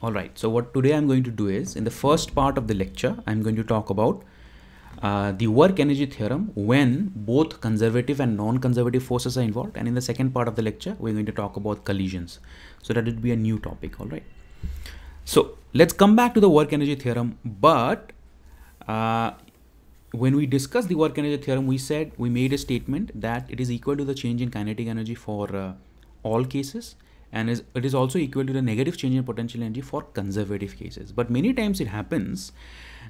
All right, so what today I'm going to do is, in the first part of the lecture, I'm going to talk about the work energy theorem when both conservative and non-conservative forces are involved. And in the second part of the lecture, we're going to talk about collisions. So that would be a new topic, all right? So let's come back to the work energy theorem. But when we discussed the work energy theorem, we made a statement that it is equal to the change in kinetic energy for all cases, and it is also equal to the negative change in potential energy for conservative cases. But many times it happens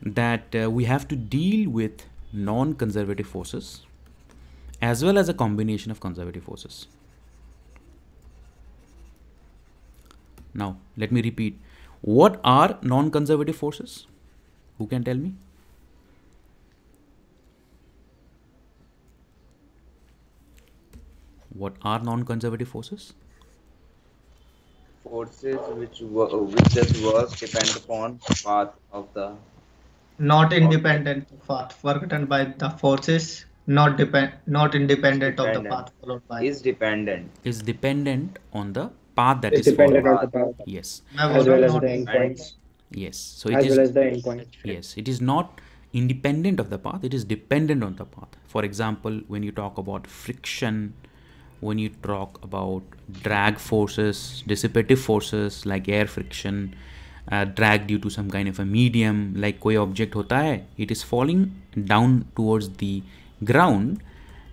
that we have to deal with non-conservative forces as well as a combination of conservative forces. Now, let me repeat. What are non-conservative forces? Who can tell me? What are non-conservative forces? Forces which just work depend upon path of the Not object. independent of path work done by the forces, not Is independent of the dependent. path followed by. Is dependent. Is dependent on the path that Is is dependent followed. on the Path. path Yes. मैं as बोल रहा well हूँ as not the And endpoints, Yes. So it as is. well as the endpoint. Yes, it is not independent of the path, it is dependent on the path. For example, when you talk about friction, when you talk about drag forces, dissipative forces like air friction, drag due to some kind of a medium, like कोई object होता है, it is falling down towards the ground.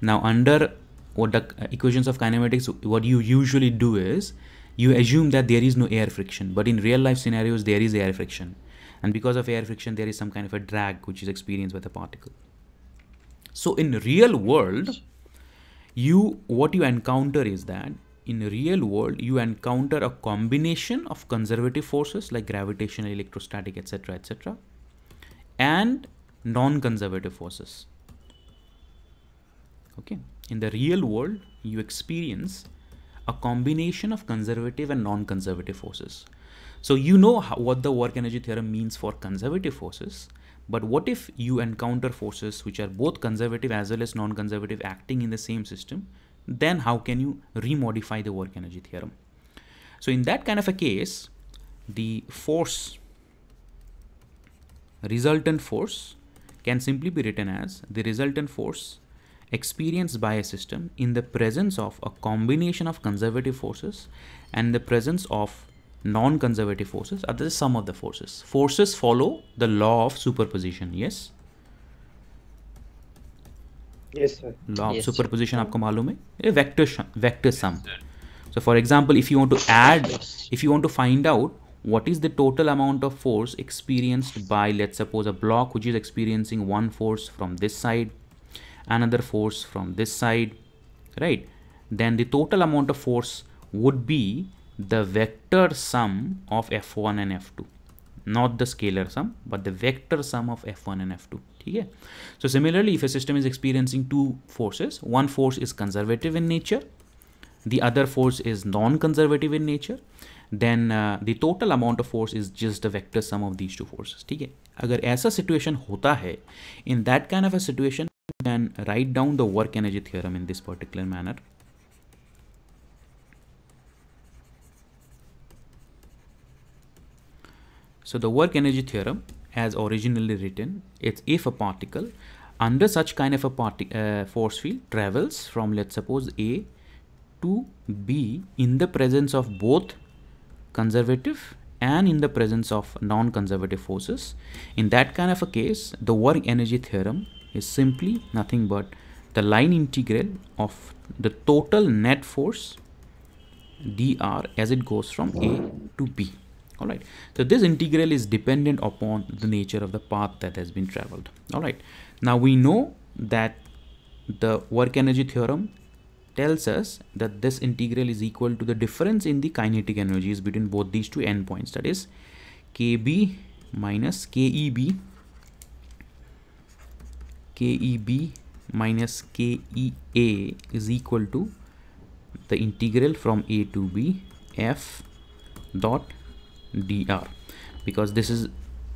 Now under what the equations of kinematics, what you usually do is you assume that there is no air friction, but in real life scenarios there is air friction, and because of air friction there is some kind of a drag which is experienced by the particle. So in real world, what you encounter is that in real world you encounter a combination of conservative forces like gravitational, electrostatic, etc., and non-conservative forces. Okay, in the real world you experience a combination of conservative and non-conservative forces. So you know what the work energy theorem means for conservative forces, but what if you encounter forces which are both conservative as well as non-conservative acting in the same system? Then how can you remodify the work energy theorem? So in that kind of a case, the resultant force can simply be written as the resultant force experienced by a system in the presence of a combination of conservative forces and the presence of non-conservative forces are the sum of the forces. Forces follow the law of superposition. Yes? Yes, sir. Law of Yes, sir. superposition आपको मालूम है? A vector sum. So for example, if you want to add, if you want to find out what is the total amount of force experienced by, let's suppose, a block which is experiencing one force from this side, another force from this side, right? Then the total amount of force would be the vector sum of F1 and F2, not the scalar sum, but the vector sum of F1 and F2. Okay? So similarly, if a system is experiencing two forces, one force is conservative in nature, the other force is non-conservative in nature, then the total amount of force is just the vector sum of these two forces. ठीक है? अगर ऐसा situation होता है, in that kind of a situation, you can write down the work energy theorem in this particular manner. So the work energy theorem, as originally written, it's if a particle under such kind of a force field travels from, let's suppose, A to B in the presence of both conservative and in the presence of non-conservative forces. In that kind of a case, the work energy theorem is simply nothing but the line integral of the total net force dr as it goes from A to B. All right. So this integral is dependent upon the nature of the path that has been traveled. All right. Now we know that the work energy theorem tells us that this integral is equal to the difference in the kinetic energies between both these two endpoints, that is KB minus KEB minus KEA is equal to the integral from A to B F dot dr, because this is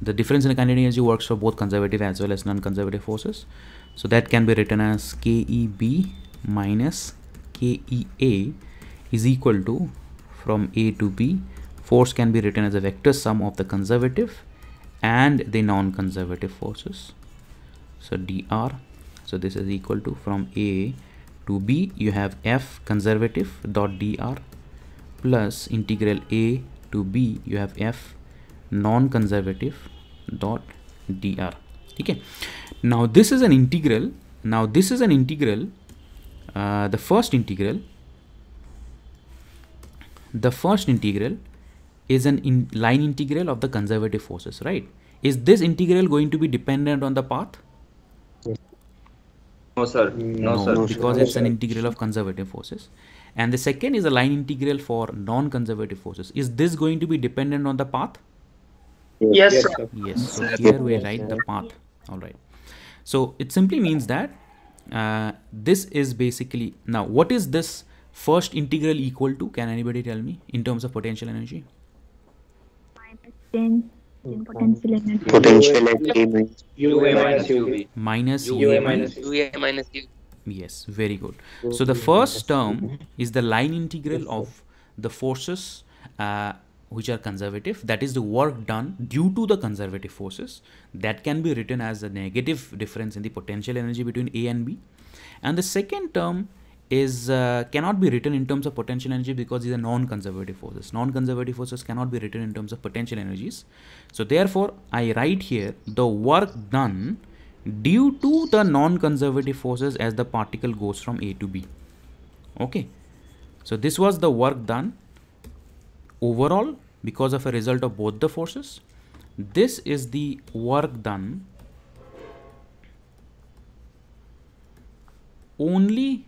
the difference in the kinetic energy works for both conservative as well as non-conservative forces. So that can be written as KEB minus KEA is equal to from A to B force can be written as a vector sum of the conservative and the non-conservative forces. So dr, so this is equal to, from A to B you have F conservative dot dr plus integral A to B you have F non-conservative dot dr. Okay, now this is an integral. Now this is an integral. The first integral is an line integral of the conservative forces, right? Is this integral going to be dependent on the path? No, sir. No, sir. Because it's an integral of conservative forces. And the second is a line integral for non-conservative forces. Is this going to be dependent on the path? Yes, sir. Yes. So here we write the path. All right. So it simply means that this is basically, now what is this first integral equal to? Can anybody tell me in terms of potential energy? -10 in potential energy. Potential energy UA minus UB. Minus UA UB. minus UA minus U. Yes, very good. So the first term is the line integral of the forces which are conservative, that is the work done due to the conservative forces. That can be written as a negative difference in the potential energy between A and B. And the second term is cannot be written in terms of potential energy because these are non-conservative forces. Non-conservative forces cannot be written in terms of potential energies. So therefore I write here the work done due to the non-conservative forces as the particle goes from A to B. Okay, so this was the work done overall because of a result of both the forces. This is the work done only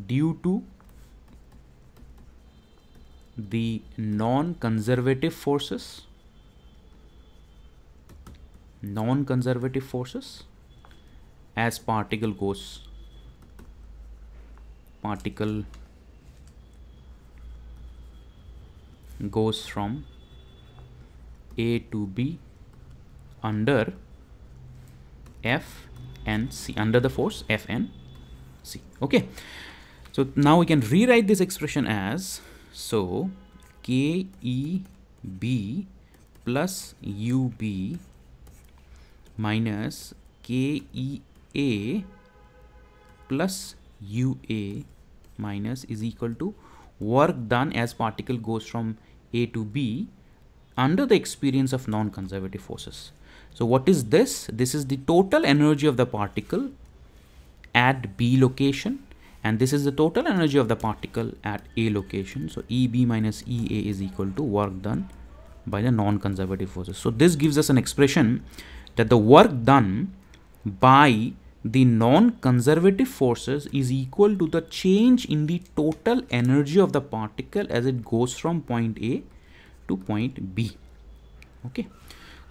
due to the non-conservative forces. Non-conservative forces as particle goes from A to B under F and C, under the force F and C. Okay, so now we can rewrite this expression as, so KEB plus UB minus KEA plus UA minus is equal to work done as particle goes from A to B under the experience of non-conservative forces. So what is this? This is the total energy of the particle at B location, and this is the total energy of the particle at A location. So EB minus EA is equal to work done by the non-conservative forces. So this gives us an expression that the work done by the non-conservative forces is equal to the change in the total energy of the particle as it goes from point A to point B. Okay,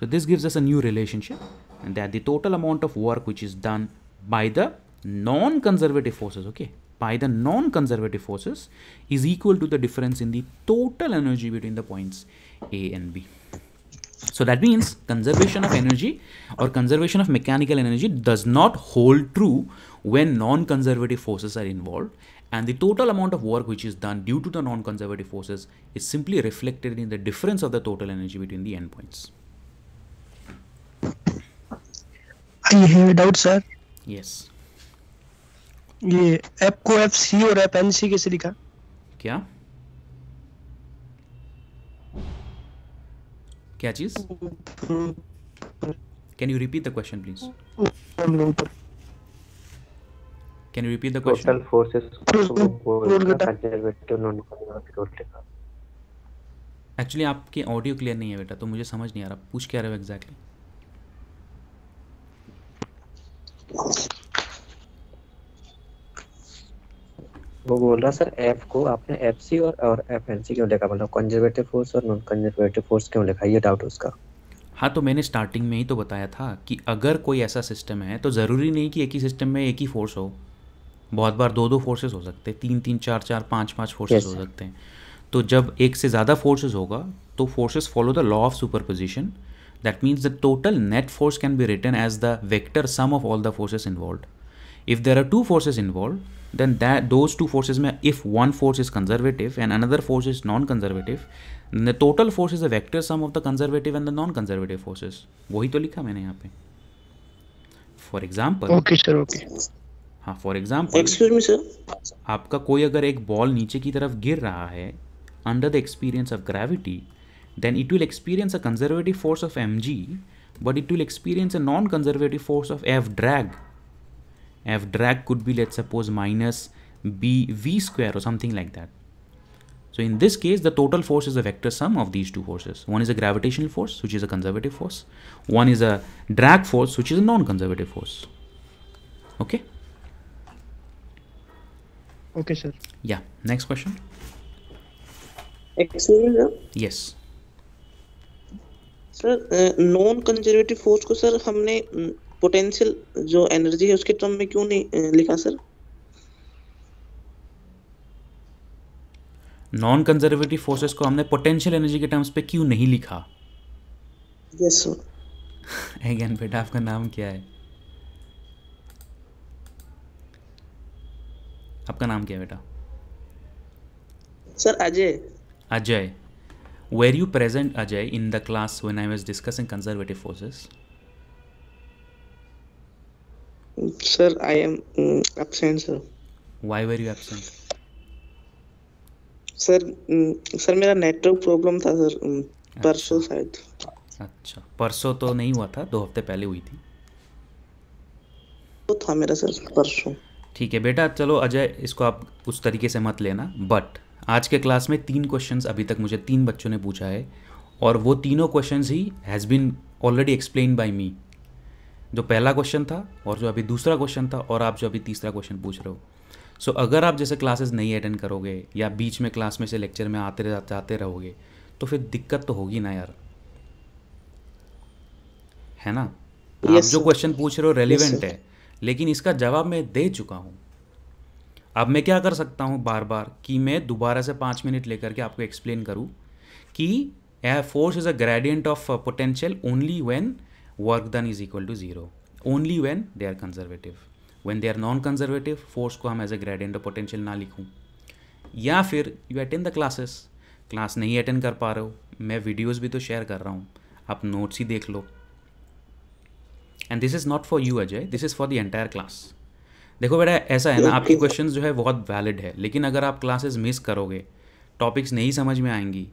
so this gives us a new relationship, and that the total amount of work which is done by the non-conservative forces, okay, by the non-conservative forces is equal to the difference in the total energy between the points A and B. So that means conservation of energy or conservation of mechanical energy does not hold true when non-conservative forces are involved, and the total amount of work which is done due to the non-conservative forces is simply reflected in the difference of the total energy between the endpoints. I have a doubt, sir. Yes. ये F को FC और FNC कैसे लिखा? क्या क्या चीज? Can you repeat the question, please? Can you repeat the question? Total forces conservative non-conservative. Actually आपकी audio clear नहीं है बेटा, तो मुझे समझ नहीं आ रहा पूछ क्या रहे हो एग्जैक्टली. वो बोल रहा सर F को आपने FC और FNC क्यों लिखा, मतलब कंजर्वेटिव फोर्स और नॉन कंजर्वेटिव फोर्स क्यों लिखा, ये डाउट उसका. हाँ, तो मैंने स्टार्टिंग में ही तो बताया था कि अगर कोई ऐसा सिस्टम है तो ज़रूरी नहीं कि एक ही सिस्टम में एक ही फोर्स हो. बहुत बार दो दो फोर्सेस हो सकते हैं, तीन तीन चार चार पाँच पाँच फोर्सेस हो सकते हैं. तो जब एक से ज़्यादा फोर्सेस होगा तो forces follow the law of superposition. That means the total net force can be written as the vector sum of all the forces involved. If there are two forces involved, then those two forces, if one force is conservative and another force is non-conservative, The total force is a vector sum of the conservative and the non-conservative forces. वही तो लिखा मैंने यहाँ पे. For example, okay sir okay. हाँ, for example, excuse me sir. आपका कोई अगर एक बॉल नीचे की तरफ गिर रहा है under the experience of gravity, then it will experience a conservative force of mg, but it will experience a non-conservative force of F drag. F drag could be, let's suppose, minus bv square or something like that. So in this case, the total force is a vector sum of these two forces. One is a gravitational force, which is a conservative force. One is a drag force, which is a non-conservative force. Okay? Okay sir. Yeah. Next question. Excuse me sir. Yes. Sir non conservative force को sir हमने potential जो energy है उसके term में क्यों नहीं लिखा sir? Non conservative forces को हमने पोटेंशियल एनर्जी के टर्म्स पे क्यों नहीं लिखा? Yes sir. अगेन बेटा, आपका नाम क्या है? आपका नाम क्या है बेटा? Sir Ajay. Ajay. Were you present, Ajay, in the class when I was discussing conservative forces? Sir I am absent sir. Why were you absent? Sir मेरा नेटवर्क प्रॉब्लम था सर. परसों शायद. अच्छा, परसों तो नहीं हुआ था, 2 हफ्ते पहले हुई थी. तो था मेरा सर परसों. ठीक है बेटा, चलो अजय, इसको आप उस तरीके से मत लेना. बट आज के क्लास में 3 क्वेश्चंस अभी तक मुझे 3 बच्चों ने पूछा है, और वो तीनों क्वेश्चंस ही has been already explain by me. जो पहला क्वेश्चन था, और जो अभी दूसरा क्वेश्चन था, और आप जो अभी तीसरा क्वेश्चन पूछ रहे हो. सो अगर आप जैसे क्लासेस नहीं अटेंड करोगे या बीच में क्लास में से लेक्चर में आते जाते रहोगे, तो फिर दिक्कत तो होगी ना यार, है ना? आप जो क्वेश्चन पूछ रहे हो रेलिवेंट है, लेकिन इसका जवाब मैं दे चुका हूँ. अब मैं क्या कर सकता हूँ बार बार कि मैं दोबारा से 5 मिनट लेकर के आपको एक्सप्लेन करूँ कि force is a gradient of potential only when work done is equal to 0, only when they are conservative. When they are non conservative, force को हम as a gradient of potential ना लिखूँ. या फिर you attend the classes, class नहीं attend कर पा रहे हो, मैं वीडियोज़ भी तो शेयर कर रहा हूँ, आप नोट्स ही देख लो. And this is not for you Ajay, this is for the entire class. देखो बेटा, ऐसा है ना, आपकी क्वेश्चंस जो है बहुत वैलिड है, लेकिन अगर आप क्लासेस मिस करोगे, टॉपिक्स नहीं समझ में आएंगी,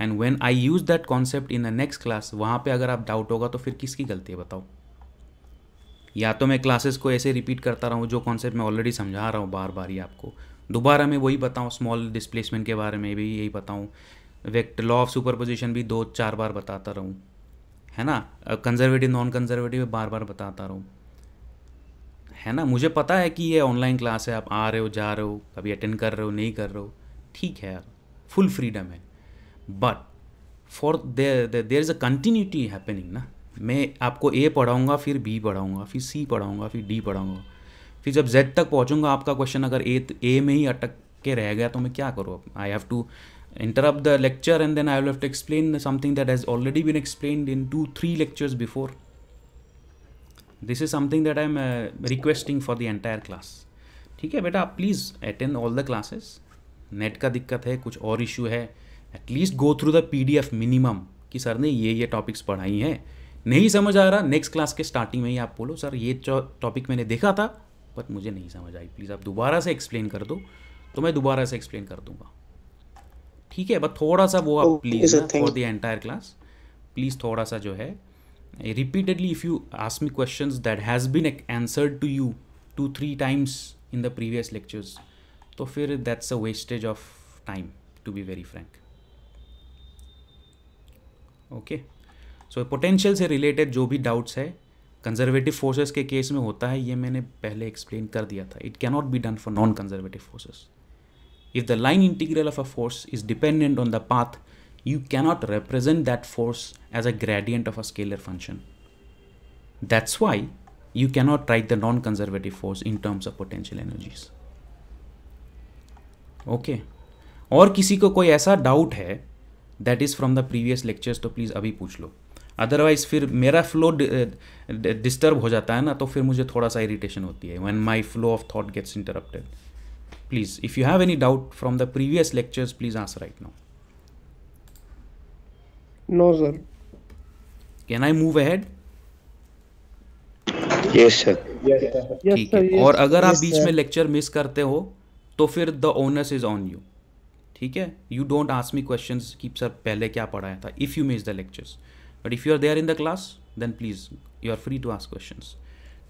and when I use that concept in the next class, वहाँ पे अगर आप डाउट होगा तो फिर किसकी गलती है बताओ? या तो मैं क्लासेस को ऐसे रिपीट करता रहूँ, जो कॉन्सेप्ट मैं ऑलरेडी समझा रहा हूँ बार बार ही आपको, दोबारा मैं वही बताऊँ, स्मॉल डिस्प्लेसमेंट के बारे में भी यही बताऊँ, वेक्टर लॉ ऑफ सुपरपोजिशन भी 2-4 बार बताता रहूँ, है ना? कंजर्वेटिव नॉन कंजर्वेटिव बार बार बताता रहूँ, है ना? मुझे पता है कि ये ऑनलाइन क्लास है, आप आ रहे हो, जा रहे हो, कभी अटेंड कर रहे हो, नहीं कर रहे हो, ठीक है यार, फुल फ्रीडम है. But for their is a continuity happening ना. मैं आपको ए पढ़ाऊँगा, फिर बी पढ़ाऊँगा, फिर सी पढ़ाऊँगा, फिर डी पढ़ाऊँगा, फिर जब जेड तक पहुँचूँगा, आपका क्वेश्चन अगर ए में ही अटक के रह गया तो मैं क्या करूँ? I have to interrupt the lecture and then I will have to explain something that has already been explained in 2-3 lectures before. This is something that I am requesting for the entire class. ठीक है बेटा, आप please attend all the classes. Net का दिक्कत है, कुछ और issue है, at least go through the PDF minimum कि सर ने ये टॉपिक्स पढ़ाई हैं, नहीं समझ आ रहा, नेक्स्ट क्लास के स्टार्टिंग में ही आप बोलो सर ये टॉपिक मैंने देखा था बट मुझे नहीं समझ आई, प्लीज़ आप दोबारा से एक्सप्लेन कर दो, तो मैं दोबारा से एक्सप्लेन कर दूंगा. ठीक है, बट थोड़ा सा वो आप please for the entire class, please थोड़ा सा जो है repeatedly, if you ask me questions that has been answered to you 2-3 times in the previous lectures, तो फिर that's a wastage of time, to be very frank. Okay, so potential से related जो भी doubts है conservative forces के case में होता है, ये मैंने पहले एक्सप्लेन कर दिया था. It cannot be done for non conservative forces. If the line integral of a force is dependent on the path, you cannot represent that force as a gradient of a scalar function. That's why you cannot write the non-conservative force in terms of potential energies. Okay. और किसी को कोई ऐसा doubt है that is from the previous lectures तो please अभी पूछ लो. Otherwise फिर मेरा फ्लो डिस्टर्ब हो जाता है ना, तो फिर मुझे थोड़ा सा इरिटेशन होती है when my flow of thought gets interrupted. Please, if you have any doubt from the previous lectures, please ask right now. No, sir. Can I move ahead? Yes sir. Yes, ठीक sir. है, Yes, और अगर आप yes, बीच sir. में lecture miss करते हो तो फिर the onus is on you. ठीक है, you don't ask me questions कि सर पहले क्या पढ़ाया था, if you miss the lectures, but if you are there in the class then please you are free to ask questions.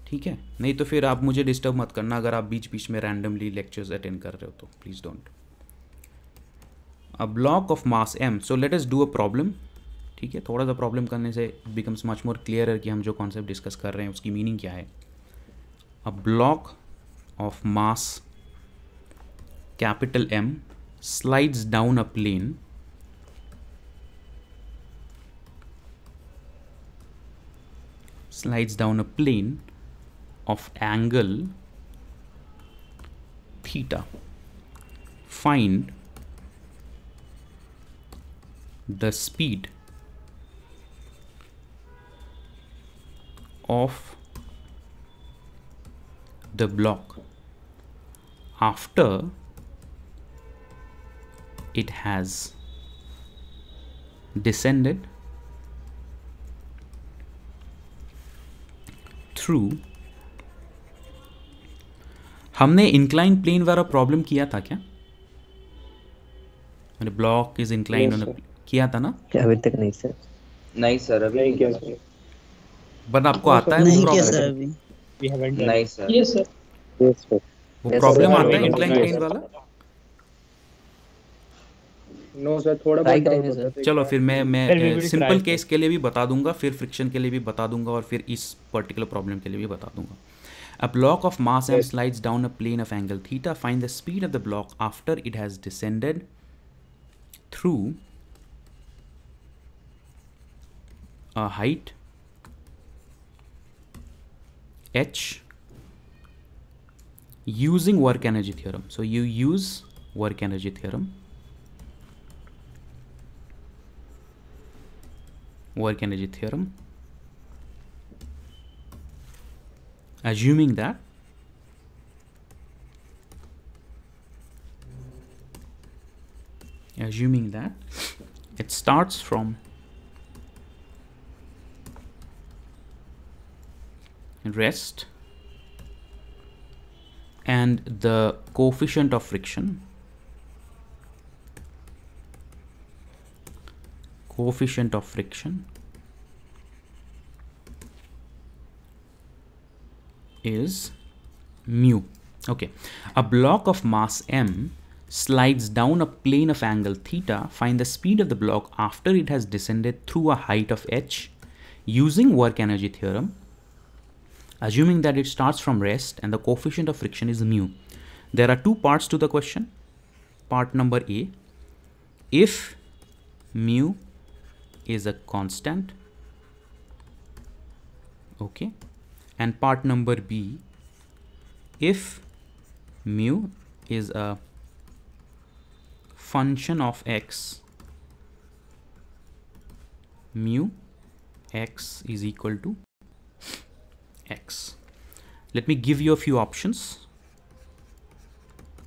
ठीक है, नहीं तो फिर आप मुझे डिस्टर्ब मत करना अगर आप बीच बीच में रैंडमली लेक्चर्स अटेंड कर रहे हो तो please don't. A block of mass m, so let us do a problem. ठीक है, थोड़ा सा प्रॉब्लम करने से बिकम्स मच मोर क्लियर कि हम जो कॉन्सेप्ट डिस्कस कर रहे हैं उसकी मीनिंग क्या है। A block of mass capital M slides down a plane of angle theta. Find the speed of the block after it has descended through। हमने इंक्लाइन प्लेन वाला प्रॉब्लम किया था क्या? मैंने ब्लॉक इज इंक्लाइन ऑन किया था ना? अभी तक नहीं सर। नहीं सर, अभी नहीं किया सर। बट आपको आता है वो नहीं किया प्रॉब्लम? सर अभी। नहीं sir. Yes, sir. Yes sir. वो Yes, प्रॉब्लम sir. आता है नहीं, इंक्लाइन नहीं, प्लेन sir. वाला? No, sir. थोड़ा ट्राई बहुत करेंगे doubt होता सर। है। चलो फिर Sir, we मैं will सिंपल try, केस के लिए भी बता दूंगा, फिर फ्रिक्शन के लिए भी बता दूंगा, और फिर इस पर्टिकुलर प्रॉब्लम के लिए भी बता दूंगा। A block of mass m slides down a plane of angle theta. Find the speed of the block after it has descended through a height h using work energy theorem. So you use work energy theorem, assuming that it starts from rest and the coefficient of friction is mu. Okay, a block of mass m slides down a plane of angle theta. Find the speed of the block after it has descended through a height of h using work energy theorem, assuming that it starts from rest and the coefficient of friction is mu. There are two parts to the question. Part number A, if mu is a constant, okay, and part number B, if mu is a function of x, mu x is equal to x. Let me give you a few options,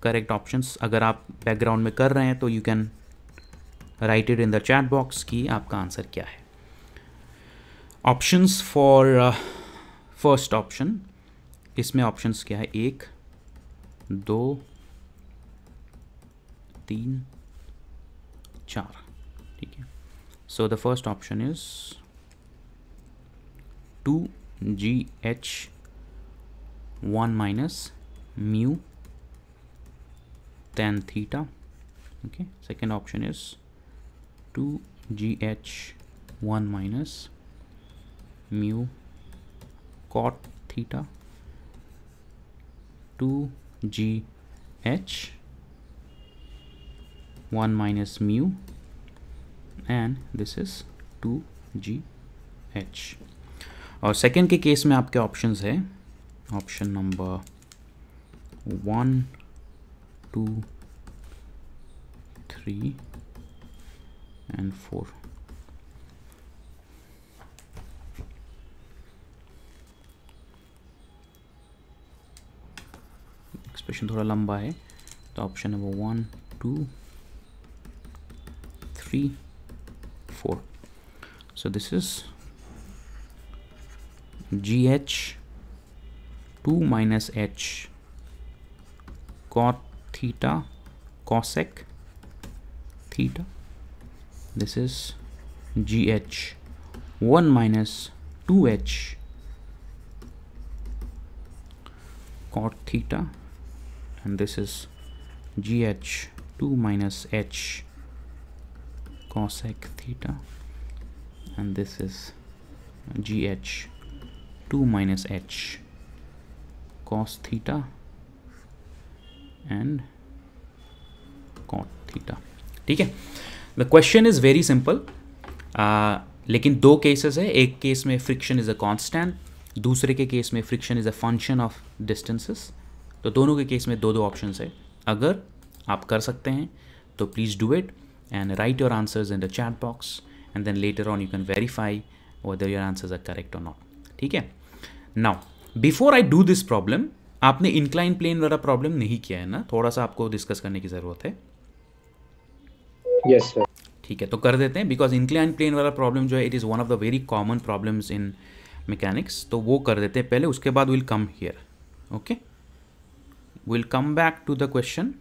correct options. अगर आप background में कर रहे हैं तो you can write it in the chat box कि आपका answer क्या है। ऑप्शंस फॉर फर्स्ट ऑप्शन, इसमें ऑप्शंस क्या है? 1 2 3 4, ठीक है। So the first option is 2gh1 minus mu tan theta. Okay, second option is 2gh1 minus mu cot theta. 2gh1 minus mu, and this is 2gh. और second के case में आपके options है ऑप्शन नंबर 1 2 3 and 4. एक्सप्रेशन थोड़ा लंबा है तो option number 1 2 3 4। So this is GH 2 minus H cot theta cosec theta. This is GH 1 minus 2H cot theta, and this is GH 2 minus H cosec theta, and this is GH 2 minus H cos theta and cot theta. ठीक है, the question is very simple, लेकिन दो cases है. एक case में friction is a constant, दूसरे के case में friction is a function of distances. तो दोनों के केस में दो दो ऑप्शंस है. अगर आप कर सकते हैं तो please do it and write your answers in the chat box, and then later on you can verify whether your answers are correct or not. ठीक है. Now before I do this problem, आपने incline plane वाला problem नहीं किया है ना, थोड़ा सा आपको डिस्कस करने की ज़रूरत है. Yes sir. ठीक है, तो कर देते हैं, बिकॉज इंक्लाइन प्लेन वाला प्रॉब्लम जो है it is one of the very common problems in mechanics. तो वो कर देते हैं पहले, उसके बाद will come here. Okay, will come back to the question,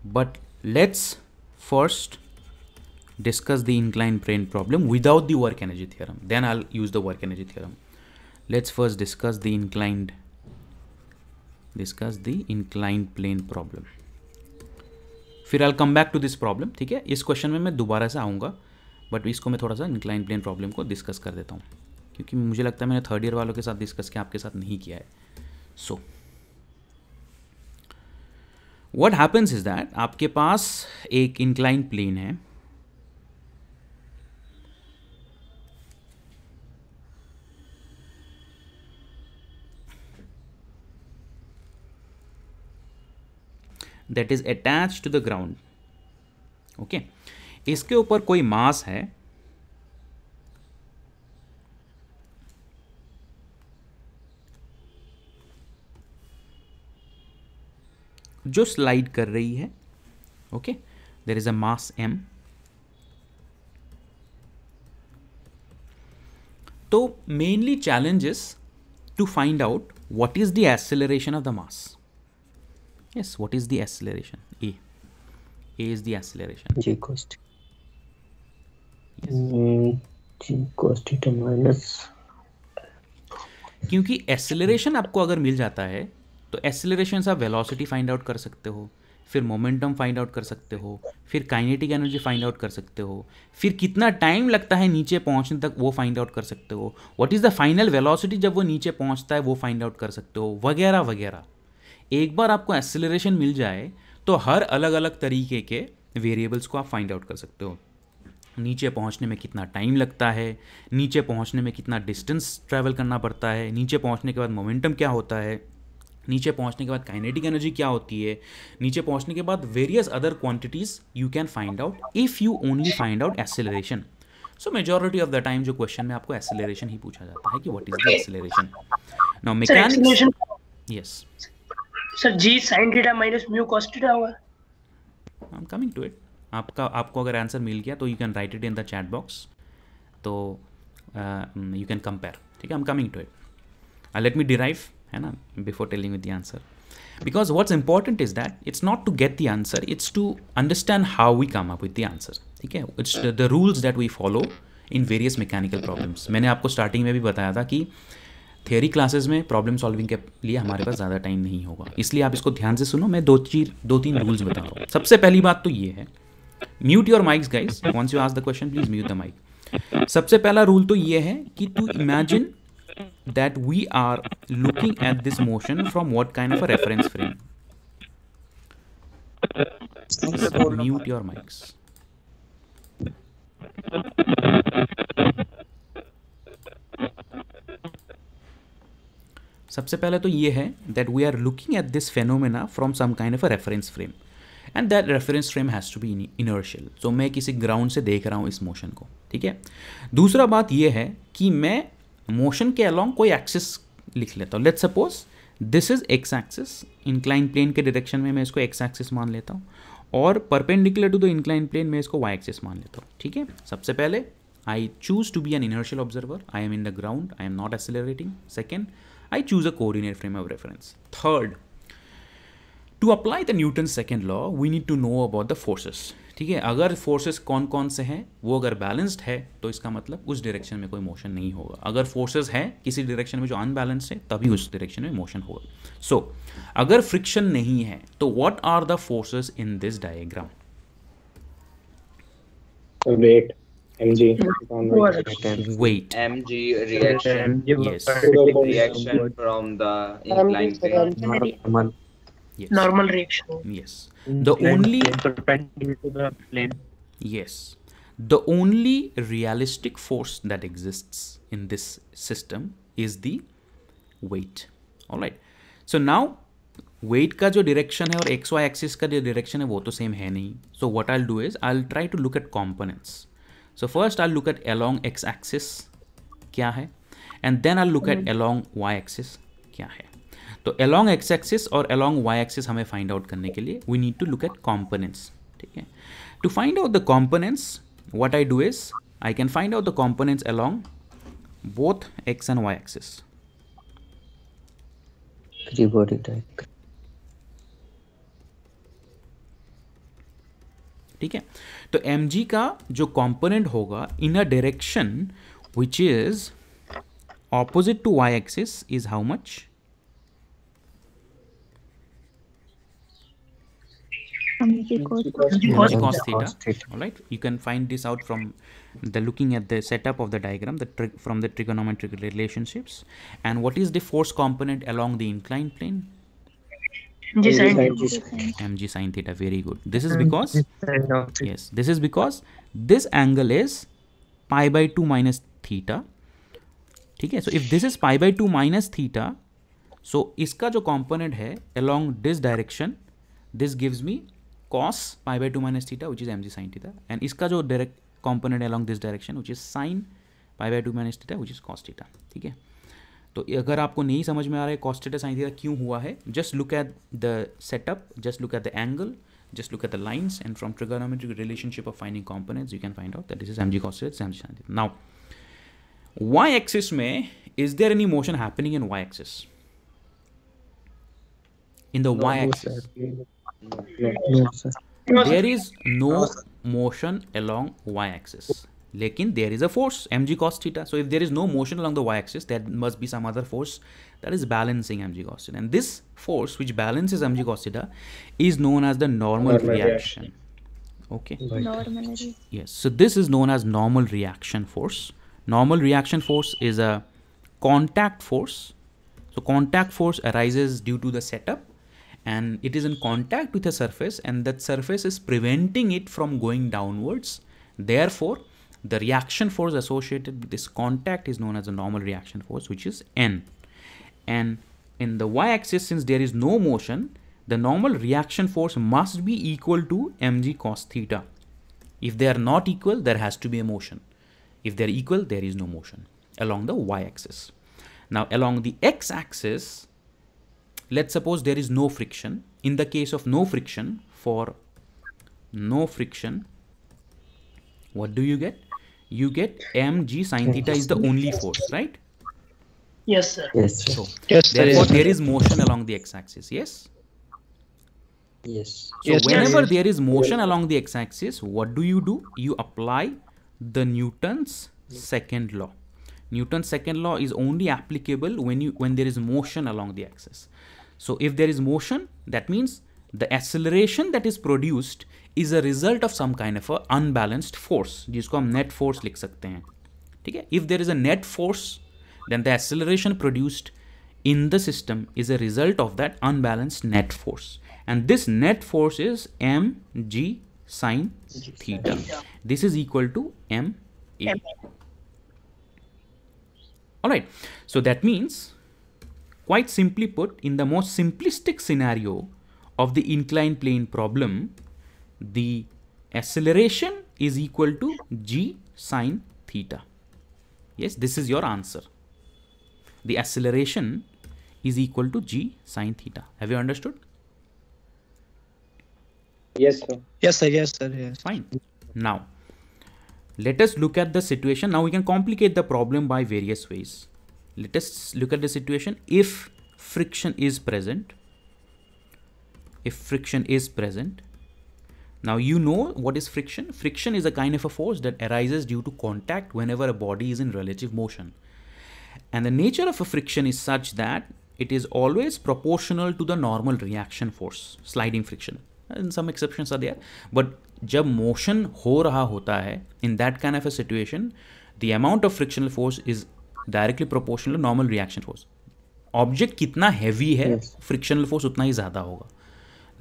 but let's first discuss the inclined plane problem without the work energy theorem, then I'll use the work energy theorem. Let's first discuss the inclined plane problem, फिर I'll come back to this problem. ठीक है, इस question में मैं दोबारा से आऊँगा, but इसको मैं थोड़ा सा inclined plane problem को डिस्कस कर देता हूँ, क्योंकि मुझे लगता है मैंने थर्ड ईयर वालों के साथ डिस्कस किया, आपके साथ नहीं किया है. सो what happens is that आपके पास एक inclined plane है, that is attached to the ground. Okay, इसके ऊपर कोई मास है जो स्लाइड कर रही है. Okay, there is a mass m. तो mainly challenge is to find out what is the acceleration of the mass. Yes, what is the acceleration? A is the acceleration. G cos G cos theta minus. क्योंकि acceleration आपको अगर मिल जाता है तो acceleration से आप velocity find out कर सकते हो, फिर मोमेंटम फाइंड आउट कर सकते हो, फिर काइनेटिक एनर्जी फाइंड आउट कर सकते हो, फिर कितना टाइम लगता है नीचे पहुंचने तक वो फाइंड आउट कर सकते हो, what is the final velocity जब वो नीचे पहुंचता है वो फाइंड आउट कर सकते हो, वगैरह वगैरह. एक बार आपको एक्सेलरेशन मिल जाए तो हर अलग अलग तरीके के वेरिएबल्स को आप फाइंड आउट कर सकते हो. नीचे पहुंचने में कितना टाइम लगता है, नीचे पहुंचने में कितना डिस्टेंस ट्रैवल करना पड़ता है, नीचे पहुंचने के बाद मोमेंटम क्या होता है, नीचे पहुंचने के बाद काइनेटिक एनर्जी क्या होती है, नीचे पहुंचने के बाद various other quantities you can find out if you only find out acceleration. So majority of the time जो क्वेश्चन में आपको एक्सेलरेशन ही पूछा जाता है कि what is the acceleration. Now mechanics. Yes sir, g sin theta minus mu cos theta होगा. I am coming to it. आपको अगर आंसर मिल गया तो you can write it in the chat box, तो यू कैन कंपेयर. ठीक है, I am coming to it. Let me derive, है ना, before telling with the answer, because what's important is that it's not to get the answer, it's to understand how we come up with the answer. ठीक है, it's the rules that we follow in various mechanical problems. मैंने आपको starting में भी बताया था कि theory classes में प्रॉब्लम सॉल्विंग के लिए हमारे पास ज़्यादा टाइम नहीं होगा, इसलिए आप इसको ध्यान से सुनो. मैं दो तीन रूल्स बता रहा हूँ. सबसे पहली बात तो ये है, mute your mics guys, once you ask the question please mute the mic. सबसे पहला रूल तो ये है कि to imagine that we are looking at this motion from what kind of a reference frame. Mute your mics. सबसे पहले तो ये है that we are looking at this phenomena from some kind of a reference frame, and that reference frame has to be inertial. तो मैं किसी ground से देख रहा हूँ इस मोशन को. ठीक है, दूसरा बात ये है कि मैं मोशन के अलॉन्ग कोई एक्सिस लिख लेता हूँ. Let's suppose this is x axis, incline plane के डायरेक्शन में मैं इसको एक्स एक्सिस मान लेता हूँ, और perpendicular to the incline plane में इसको वाई एक्सिस मान लेता हूँ. ठीक है, सबसे पहले I choose to be an inertial observer. I am in the ground. I am not accelerating. Second, I choose a coordinate frame of reference. Third, to apply the Newton's second law, we need to know about the forces. ठीक है, अगर forces कौन कौन से हैं, वो अगर balanced है तो इसका मतलब उस डायरेक्शन में कोई मोशन नहीं होगा. अगर फोर्सेस है किसी डायरेक्शन में जो अनबैलेंस्ड है, तभी उस डायरेक्शन में मोशन होगा. सो अगर फ्रिक्शन नहीं है तो what are the forces in this diagram? Weight, mg. Weight. mg reaction. Yes. Reaction from the inclined plane. normal Yes. Normal reaction. Yes. The only Perpendicular to the plane. Yes. The only realistic force that exists in this system is the weight. All right. So now weight का जो direction है और xy axis का जो direction है वो तो same है नहीं. So what I'll do is I'll try to look at components. So first I'll look at along x axis क्या है, and then I'll look at along y axis क्या है. तो along x axis और along y axis हमें find out करने के लिए we need to look at components. ठीक है. To find out the components, what I do is I can find out the components along both x and y axis. free body diagram. ठीक है. तो mg का जो component होगा in a direction which is opposite to y axis is how much? mg cos mg cos theta. Cos theta. All right, you can find this out from the looking at the setup of the diagram, from the trigonometric relationships. And what is the force component along the inclined plane? G sin mg sin theta. Very good. This is because yes, this is because this angle is pi by 2 minus theta. ठीक है. So if this is pi by 2 minus theta, so इसका जो component है along this direction, this gives me cos pi by 2 minus theta, which is mg sin theta, and इसका जो direct component along this direction, which is sin pi by 2 minus theta, which is cos theta. ठीक है. तो अगर आपको नहीं समझ में आ रहा है cos theta sin theta क्यों हुआ है, just look at the setup, just look at the angle, just look at the lines, and from trigonometric relationship of finding components, you can find out that this is mg cos theta, this is mg sin theta. Now, y-axis में, is there any motion happening in y-axis? In the y-axis, No, sir. there is no motion along y-axis. Lekin there is a force mg cos theta. So if there is no motion along the y-axis, there must be some other force that is balancing mg cos theta. And this force which balances mg cos theta is known as the normal reaction. Okay. normally Yes. So this is known as normal reaction force. Normal reaction force is a contact force. So contact force arises due to the setup, and it is in contact with a surface, and that surface is preventing it from going downwards. Therefore, the reaction force associated with this contact is known as the normal reaction force, which is N. And in the y-axis, since there is no motion, the normal reaction force must be equal to mg cos theta. If they are not equal, there has to be a motion. If they are equal, there is no motion along the y-axis. Now, along the x-axis, let's suppose there is no friction. In the case of no friction, for no friction, what do you get? You get mg sin theta is the only force, right? Yes, sir. Yes, sir. So Yes, sir. therefore there is motion along the x-axis. Yes. Yes. So Yes, sir. whenever there is motion along the x-axis, what do? You apply the Newton's second law. Newton's second law is only applicable when there is motion along the axis. So if there is motion, that means the acceleration that is produced is a result of some kind of a unbalanced force, जिसको हम net force लिख सकते हैं. ठीक है. If there is a net force, then the acceleration produced in the system is a result of that unbalanced net force, and this net force is mg sin theta. This is equal to ma. All right. So that means, quite simply put, in the most simplistic scenario of the inclined plane problem, the acceleration is equal to g sin theta. Yes, this is your answer. The acceleration is equal to g sin theta. Have you understood? Yes, sir. Yes, sir. Yes, sir. Yes. Fine. Now, let us look at the situation. Now we can complicate the problem by various ways. Let us look at the situation if friction is present. If friction is present. Now you know what is friction. Friction is a kind of a force that arises due to contact whenever a body is in relative motion. And the nature of a friction is such that it is always proportional to the normal reaction force, sliding friction. And some exceptions are there. But जब motion हो रहा होता है, in that kind of a situation, the amount of frictional force is directly proportional to normal reaction force. Object कितना heavy है, frictional force उतना ही ज़्यादा होगा.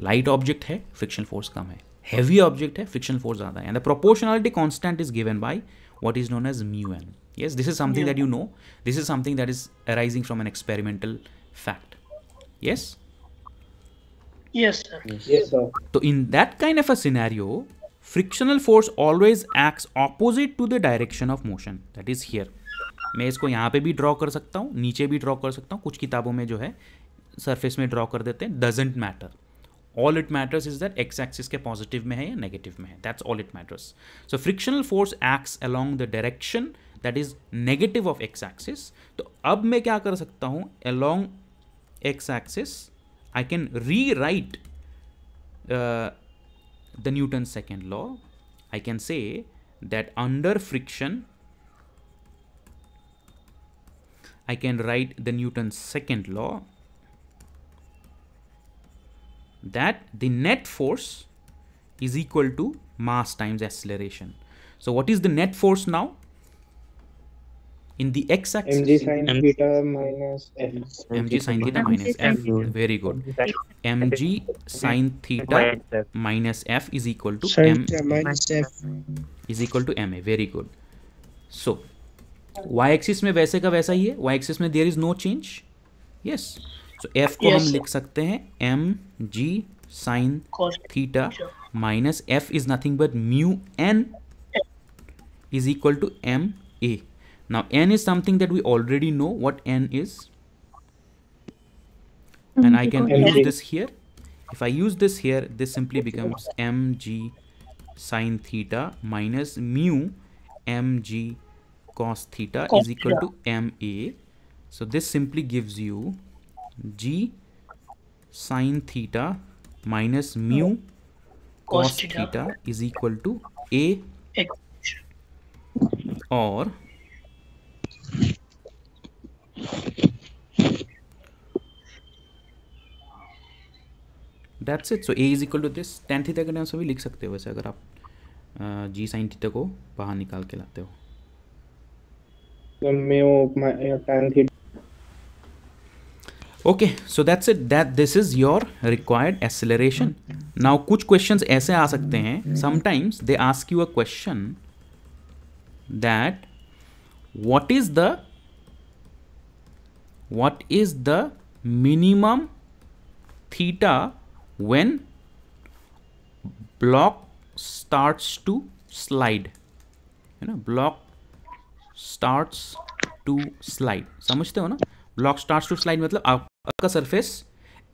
Light object है, frictional force कम है. Heavy object है, frictional force ज़्यादा है. And the proportionality constant is given by what is known as mu n. Yes, this is something that you know. This is something that is arising from an experimental fact. Yes? Yes, sir. Yes, sir. So in that kind of a scenario, frictional force always acts opposite to the direction of motion. That is here. मैं इसको यहाँ पे भी draw कर सकता हूँ, नीचे भी ड्रॉ कर सकता हूँ. कुछ किताबों में जो है सरफेस में ड्रॉ कर देते हैं. Doesn't matter. All it matters is that x axis के पॉजिटिव में है या नेगेटिव में है. That's all it matters. So frictional force acts along the direction that is negative of x axis. तो अब मैं क्या कर सकता हूँ? Along x axis I can rewrite the Newton's second law. I can say that under friction I can write the Newton's second law, that the net force is equal to mass times acceleration. So what is the net force now? In the x-axis, mg sin theta minus f. mg sin theta minus f. Very good. mg sin theta minus f is equal to m minus f. is equal to ma. Very good. So y-axis में वैसे का वैसा ही है. y-axis में there is no change. Yes. So f को हम लिख सकते हैं mg sin theta minus f is nothing but mu n is equal to ma. Now n is something that we already know what n is, and I can use this here. If I use this here, this simply becomes mg sin theta minus mu mg cos theta is equal to ma. So this simply gives you g sin theta minus mu cos theta is equal to a, or that's it. So a is equal to this. tan theta के नाम से भी लिख सकते हो वैसे, अगर आप g sin theta को बाहर निकाल के लाते हो. tan theta. Okay, so that's it. That this is your required acceleration. Now कुछ questions ऐसे आ सकते हैं. Sometimes they ask you a question that what is the minimum theta when block starts to slide? You know, block starts to slide. समझते हो ना? Block starts to slide मतलब आपका surface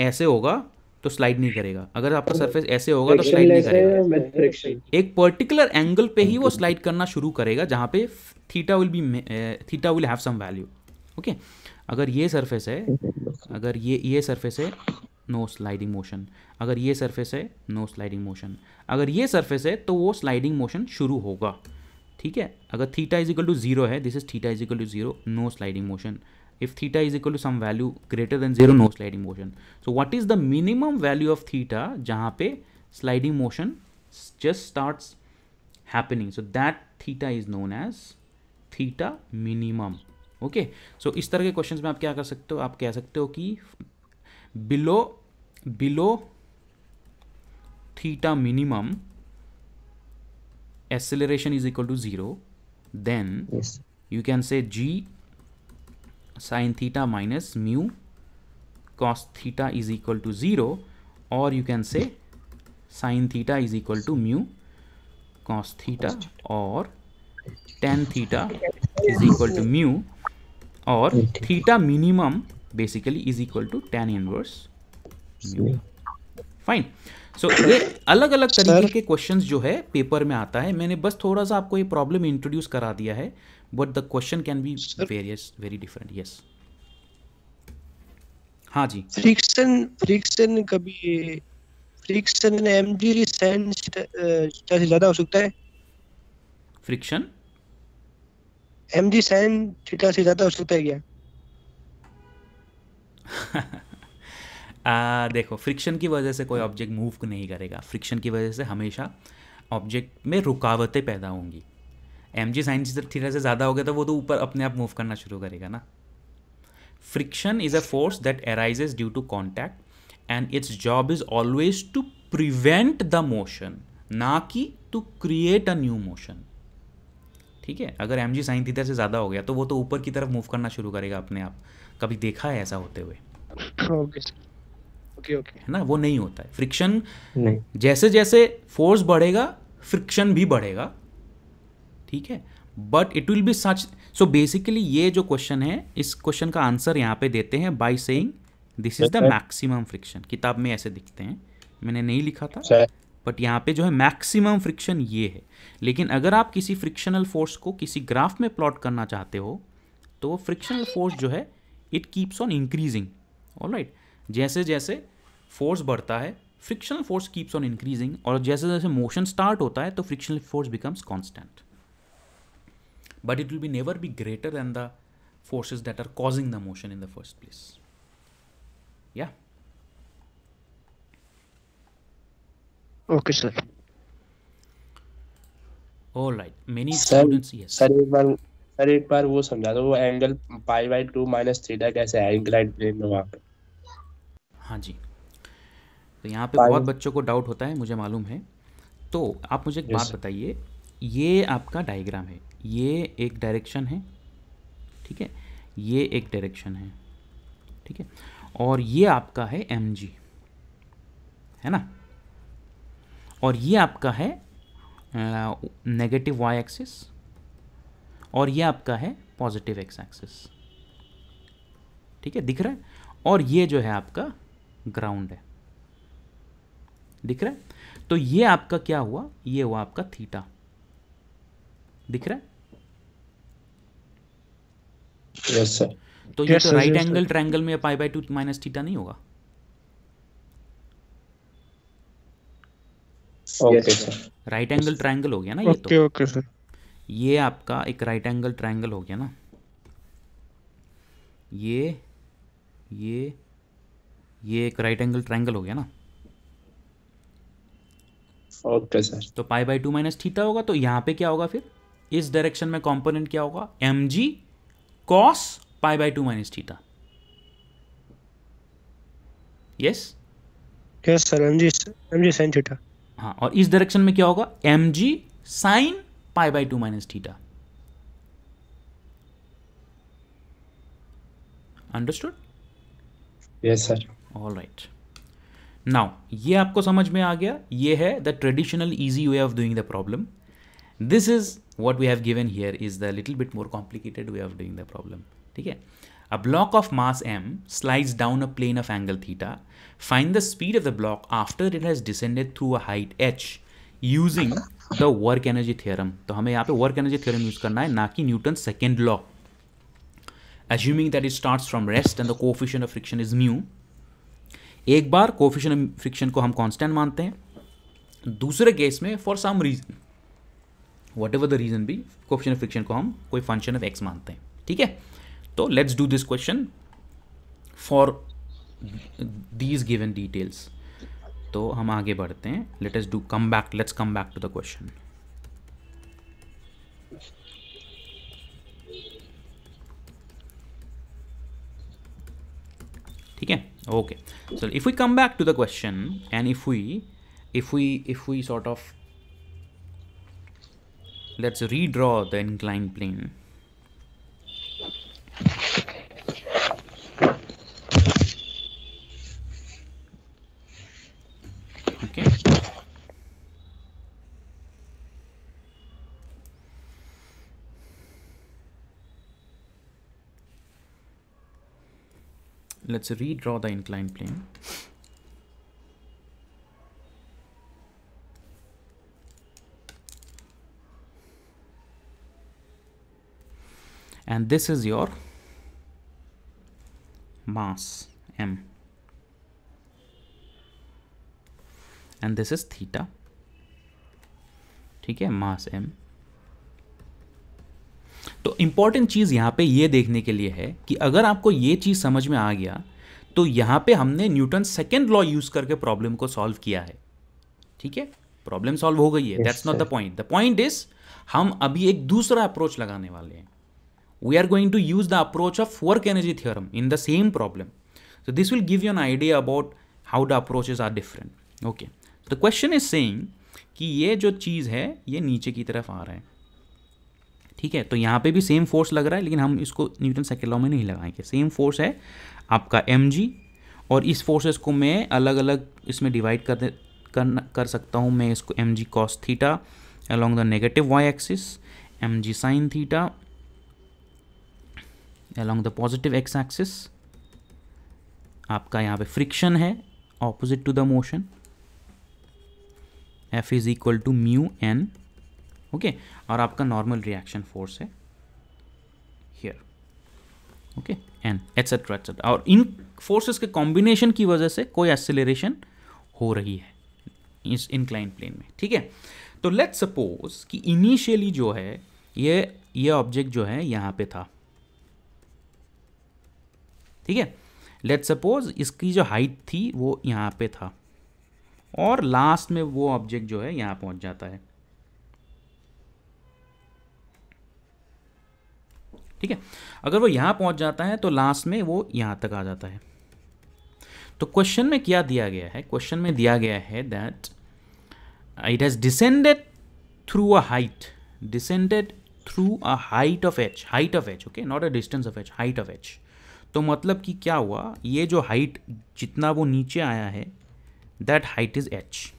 ऐसे होगा तो स्लाइड नहीं करेगा. अगर आपका सरफेस ऐसे होगा तो स्लाइड नहीं करेगा. एक पर्टिकुलर एंगल पे ही वो स्लाइड करना शुरू करेगा जहाँ पे theta will have some value. Okay, अगर ये सरफेस है, अगर ये सरफेस है, नो स्लाइडिंग मोशन. अगर ये सरफेस है, नो स्लाइडिंग मोशन. अगर ये सरफेस है तो वो स्लाइडिंग मोशन शुरू होगा. ठीक है, अगर थीटा इज इक्वल टू 0 है, this is theta is equal to 0, no sliding motion. If theta is equal to some value greater than 0, no sliding motion. So what is the minimum value of theta जहाँ पे sliding motion just starts happening? So that theta is known as theta minimum. Okay. So इस तरह के questions में आप क्या कर सकते हो? आप कह सकते हो कि below theta minimum acceleration is equal to 0. Then you can say g sin theta minus mu cos theta is equal to 0, or you can say sin theta is equal to mu cos theta, or tan theta is equal to mu, or theta minimum basically is equal to tan inverse mu. Fine. सो ये अलग अलग तरीके के questions जो है paper में आता है. मैंने बस थोड़ा सा आपको ये प्रॉब्लम इंट्रोड्यूस करा दिया है, but the question can be various very different. Yes, हाँ जी. फ्रिक्शन कभी फ्रिक्शन mg sin थीटा से ज्यादा हो सकता है. फ्रिक्शन mg sin थीटा से ज्यादा हो सकता है क्या? देखो, फ्रिक्शन की वजह से कोई ऑब्जेक्ट मूव नहीं करेगा. फ्रिक्शन की वजह से हमेशा ऑब्जेक्ट में रुकावटें पैदा होंगी. mg sin थीटा से ज़्यादा हो गया तो वो तो ऊपर अपने आप मूव करना शुरू करेगा ना. Friction is a force that arises due to contact and its job is always to prevent the motion, ना कि to create a new motion. ठीक है, अगर mg sin थीटा से ज़्यादा हो गया तो वो तो ऊपर की तरफ मूव करना शुरू करेगा अपने आप. कभी देखा है ऐसा होते हुए? ओके है ना, वो नहीं होता है. फ्रिक्शन नहीं. जैसे जैसे फोर्स बढ़ेगा फ्रिक्शन भी बढ़ेगा. ठीक है, but it will B such. So basically ये जो क्वेश्चन है, इस क्वेश्चन का आंसर यहाँ पे देते हैं by saying this is the maximum friction. किताब में ऐसे दिखते हैं, मैंने नहीं लिखा था, बट यहाँ पे जो है मैक्सिमम फ्रिक्शन ये है. लेकिन अगर आप किसी फ्रिक्शनल फोर्स को किसी ग्राफ में प्लॉट करना चाहते हो तो वो फ्रिक्शनल फोर्स जो है it keeps on increasing. Alright, जैसे जैसे फोर्स बढ़ता है frictional force keeps on increasing, और जैसे जैसे मोशन स्टार्ट होता है तो frictional force becomes constant, but it will be never be greater than the forces that are causing the motion in the first place. Yeah okay sir. Alright, many sir students. Yes sir एक बार वो समझा दो, वो angle π/2 - theta कैसे है inclined plane में वहाँ पे? हाँ जी, तो यहाँ पे बहुत बच्चों को डाउट होता है, मुझे मालूम है. तो आप मुझे एक बात बताइए, ये आपका डायग्राम है, ये एक डायरेक्शन है. ठीक है, ये एक डायरेक्शन है. ठीक है, और ये आपका है mg, है ना, और ये आपका है नेगेटिव y एक्सिस, और ये आपका है पॉजिटिव x एक्सिस. ठीक है, दिख रहा है. और ये जो है आपका ग्राउंड है, दिख रहा है. तो ये आपका क्या हुआ, ये हुआ आपका थीटा. दिख रहा है. Yes sir. तो ये तो राइट एंगल ट्रायंगल में π/2 - थीटा नहीं होगा. Okay sir. Right angle triangle हो गया ना ये. ओके तो ओके सर. ये आपका एक राइट एंगल ट्रायंगल हो गया ना. ये एक राइट एंगल ट्रायंगल हो गया ना. Okay sir. तो π/2 - थीटा होगा. तो यहाँ पे क्या होगा फिर, इस डायरेक्शन में कंपोनेंट क्या होगा, mg cos π/2 - theta. Yes yes sir. mg sin theta. हाँ, और इस डायरेक्शन में क्या होगा, mg sin π/2 - theta. Understood? Yes sir. Alright, now ये आपको समझ में आ गया. ये है the traditional easy way of doing the problem. This is what we have given here is the little bit more complicated way of doing the problem. ठीक है, a block of mass m slides down a plane of angle theta. Find the speed of the block after it has descended through a height h using the work energy theorem. तो हमें यहाँ पे work energy theorem use करना है, ना कि Newton second law. Assuming that it starts from rest and the coefficient of friction is mu. एक बार coefficient of friction को हम कांस्टेंट मानते हैं, दूसरे केस में for some reason, whatever the reason भी, कोफिशिएंट ऑफ फ्रिक्शन को हम कोई फंक्शन ऑफ एक्स मानते हैं. ठीक है, तो let's do this question for these given details. तो हम आगे बढ़ते हैं. Let's come back to the question. ठीक है, okay. So if we come back to the question and if we sort of let's redraw the inclined plane. Okay, let's redraw the inclined plane. and this is your mass m, and this is theta, ठीक है, मास m। तो important चीज यहां पे ये देखने के लिए है कि अगर आपको ये चीज समझ में आ गया तो यहां पे हमने न्यूटन सेकेंड लॉ यूज करके प्रॉब्लम को सॉल्व किया है, ठीक है, प्रॉब्लम सॉल्व हो गई है। That's not the point. The point is हम अभी एक दूसरा अप्रोच लगाने वाले हैं। We are going to use the approach of work energy theorem in the same problem. So this will give you an idea about how the approaches are different. Okay. So the question is saying कि ये जो चीज़ है ये नीचे की तरफ आ रहा है, ठीक है, तो यहाँ पे भी सेम फोर्स लग रहा है, लेकिन हम इसको न्यूटन सेकेंड लॉ में नहीं लगाएंगे। सेम फोर्स है आपका mg, और इस फोर्सेस को मैं अलग अलग इसमें डिवाइड कर सकता हूँ। मैं इसको mg cos theta along the negative y axis, mg sin theta along the positive x axis। आपका यहाँ पे फ्रिक्शन है opposite to the motion, F is equal to mu N, okay, और आपका नॉर्मल रिएक्शन फोर्स है here, okay, N et cetera et cetera. और इन forces के कॉम्बिनेशन की वजह से कोई एक्सेलरेशन हो रही है इस इंक्लाइन प्लेन में, ठीक है। तो लेट्स सपोज कि इनिशियली जो है ये ऑब्जेक्ट जो है यहाँ पे था, ठीक है। लेट्स सपोज इसकी जो हाइट थी वो यहाँ पे था, और लास्ट में वो ऑब्जेक्ट जो है यहाँ पहुँच जाता है, ठीक है। अगर वो यहाँ पहुँच जाता है तो लास्ट में वो यहाँ तक आ जाता है। तो क्वेश्चन में क्या दिया गया है? क्वेश्चन में दिया गया है that it has descended through a height, descended through a height of H, height of H, okay, not a distance of H, height of H. तो मतलब कि क्या हुआ, ये जो हाइट जितना वो नीचे आया है that height is H,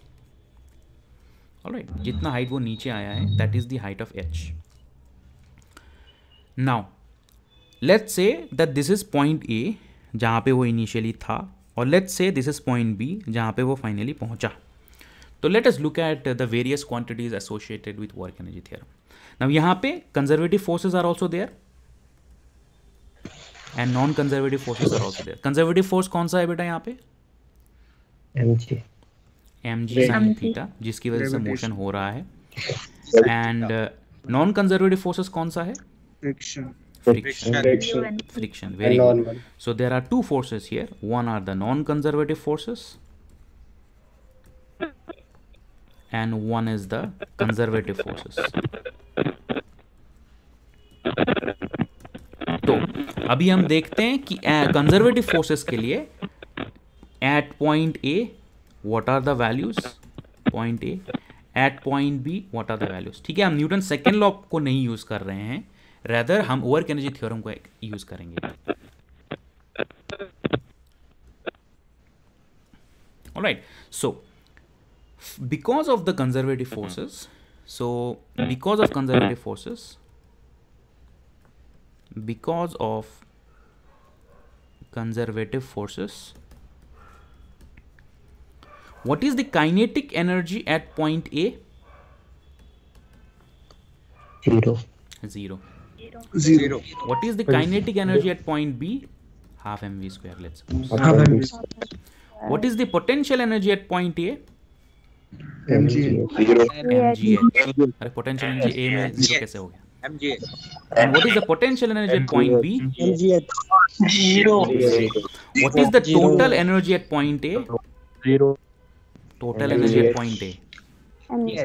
alright, जितना हाइट वो नीचे आया है that is the height of H. Now let's say that this is point A जहाँ पे वो इनिशियली था, और let's say this is point B जहाँ पे वो फाइनली पहुँचा। तो let us look at the various quantities associated with work energy theorem. नाउ यहाँ पे conservative forces are also there and non conservative forces are also there. Conservative force कौन सा है बेटा यहाँ पे? mg, mg sin थीटा, जिसकी वजह से मोशन हो रहा है। एंड नॉन कंजर्वेटिव फोर्सेस कौन सा है? Friction. Friction. Very good. So there are two forces here. One are the non-conservative forces, and one is the conservative forces. तो अभी हम देखते हैं कि कंजर्वेटिव फोर्सेस के लिए at point A what are the values, point A, at point B what are the values, ठीक है। हम न्यूटन सेकेंड लॉ को नहीं यूज कर रहे हैं, रेदर हम वर्क एनर्जी थ्योरम को यूज करेंगे। Alright, so because of the conservative forces, because of conservative forces, what is the kinetic energy at point A? zero, Zero. What is the kinetic energy at point B? Half mv square, let's suppose. Half mv. What is the potential energy at point A? mg. mgh। अरे potential energy A में zero कैसे हो गया? mgh। And what is the potential energy at point B? Zero. What is the total energy at point A? Zero. Total energy at point A. mgh.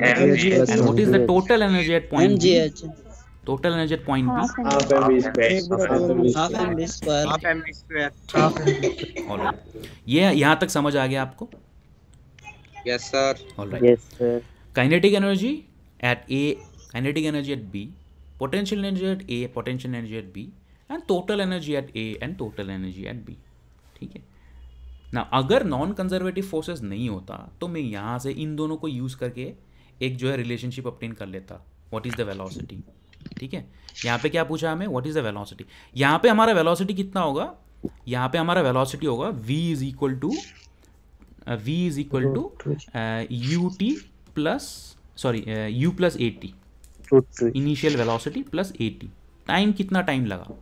And what is the total energy at point B? Total energy at point B? half mv square, half mv square। Alright. ये यहाँ तक समझ आ गया आपको? Yes sir। Alright. yes sir, Kinetic energy at A, kinetic energy at B, potential energy at A, potential energy at B, and total energy at A and total energy at B, ठीक है ना। अगर non conservative forces नहीं होता तो मैं यहाँ से इन दोनों को यूज करके एक जो है रिलेशनशिप ऑब्टेन कर लेता, व्हाट इज द वेलोसिटी, ठीक है। यहाँ पे क्या पूछा हमें, व्हाट इज द वेलोसिटी। यहाँ पे हमारा वेलोसिटी कितना होगा, यहाँ पे हमारा वेलोसिटी होगा v is equal to u t plus u plus at, root 2, initial velocity plus at time कितना टाइम लगा,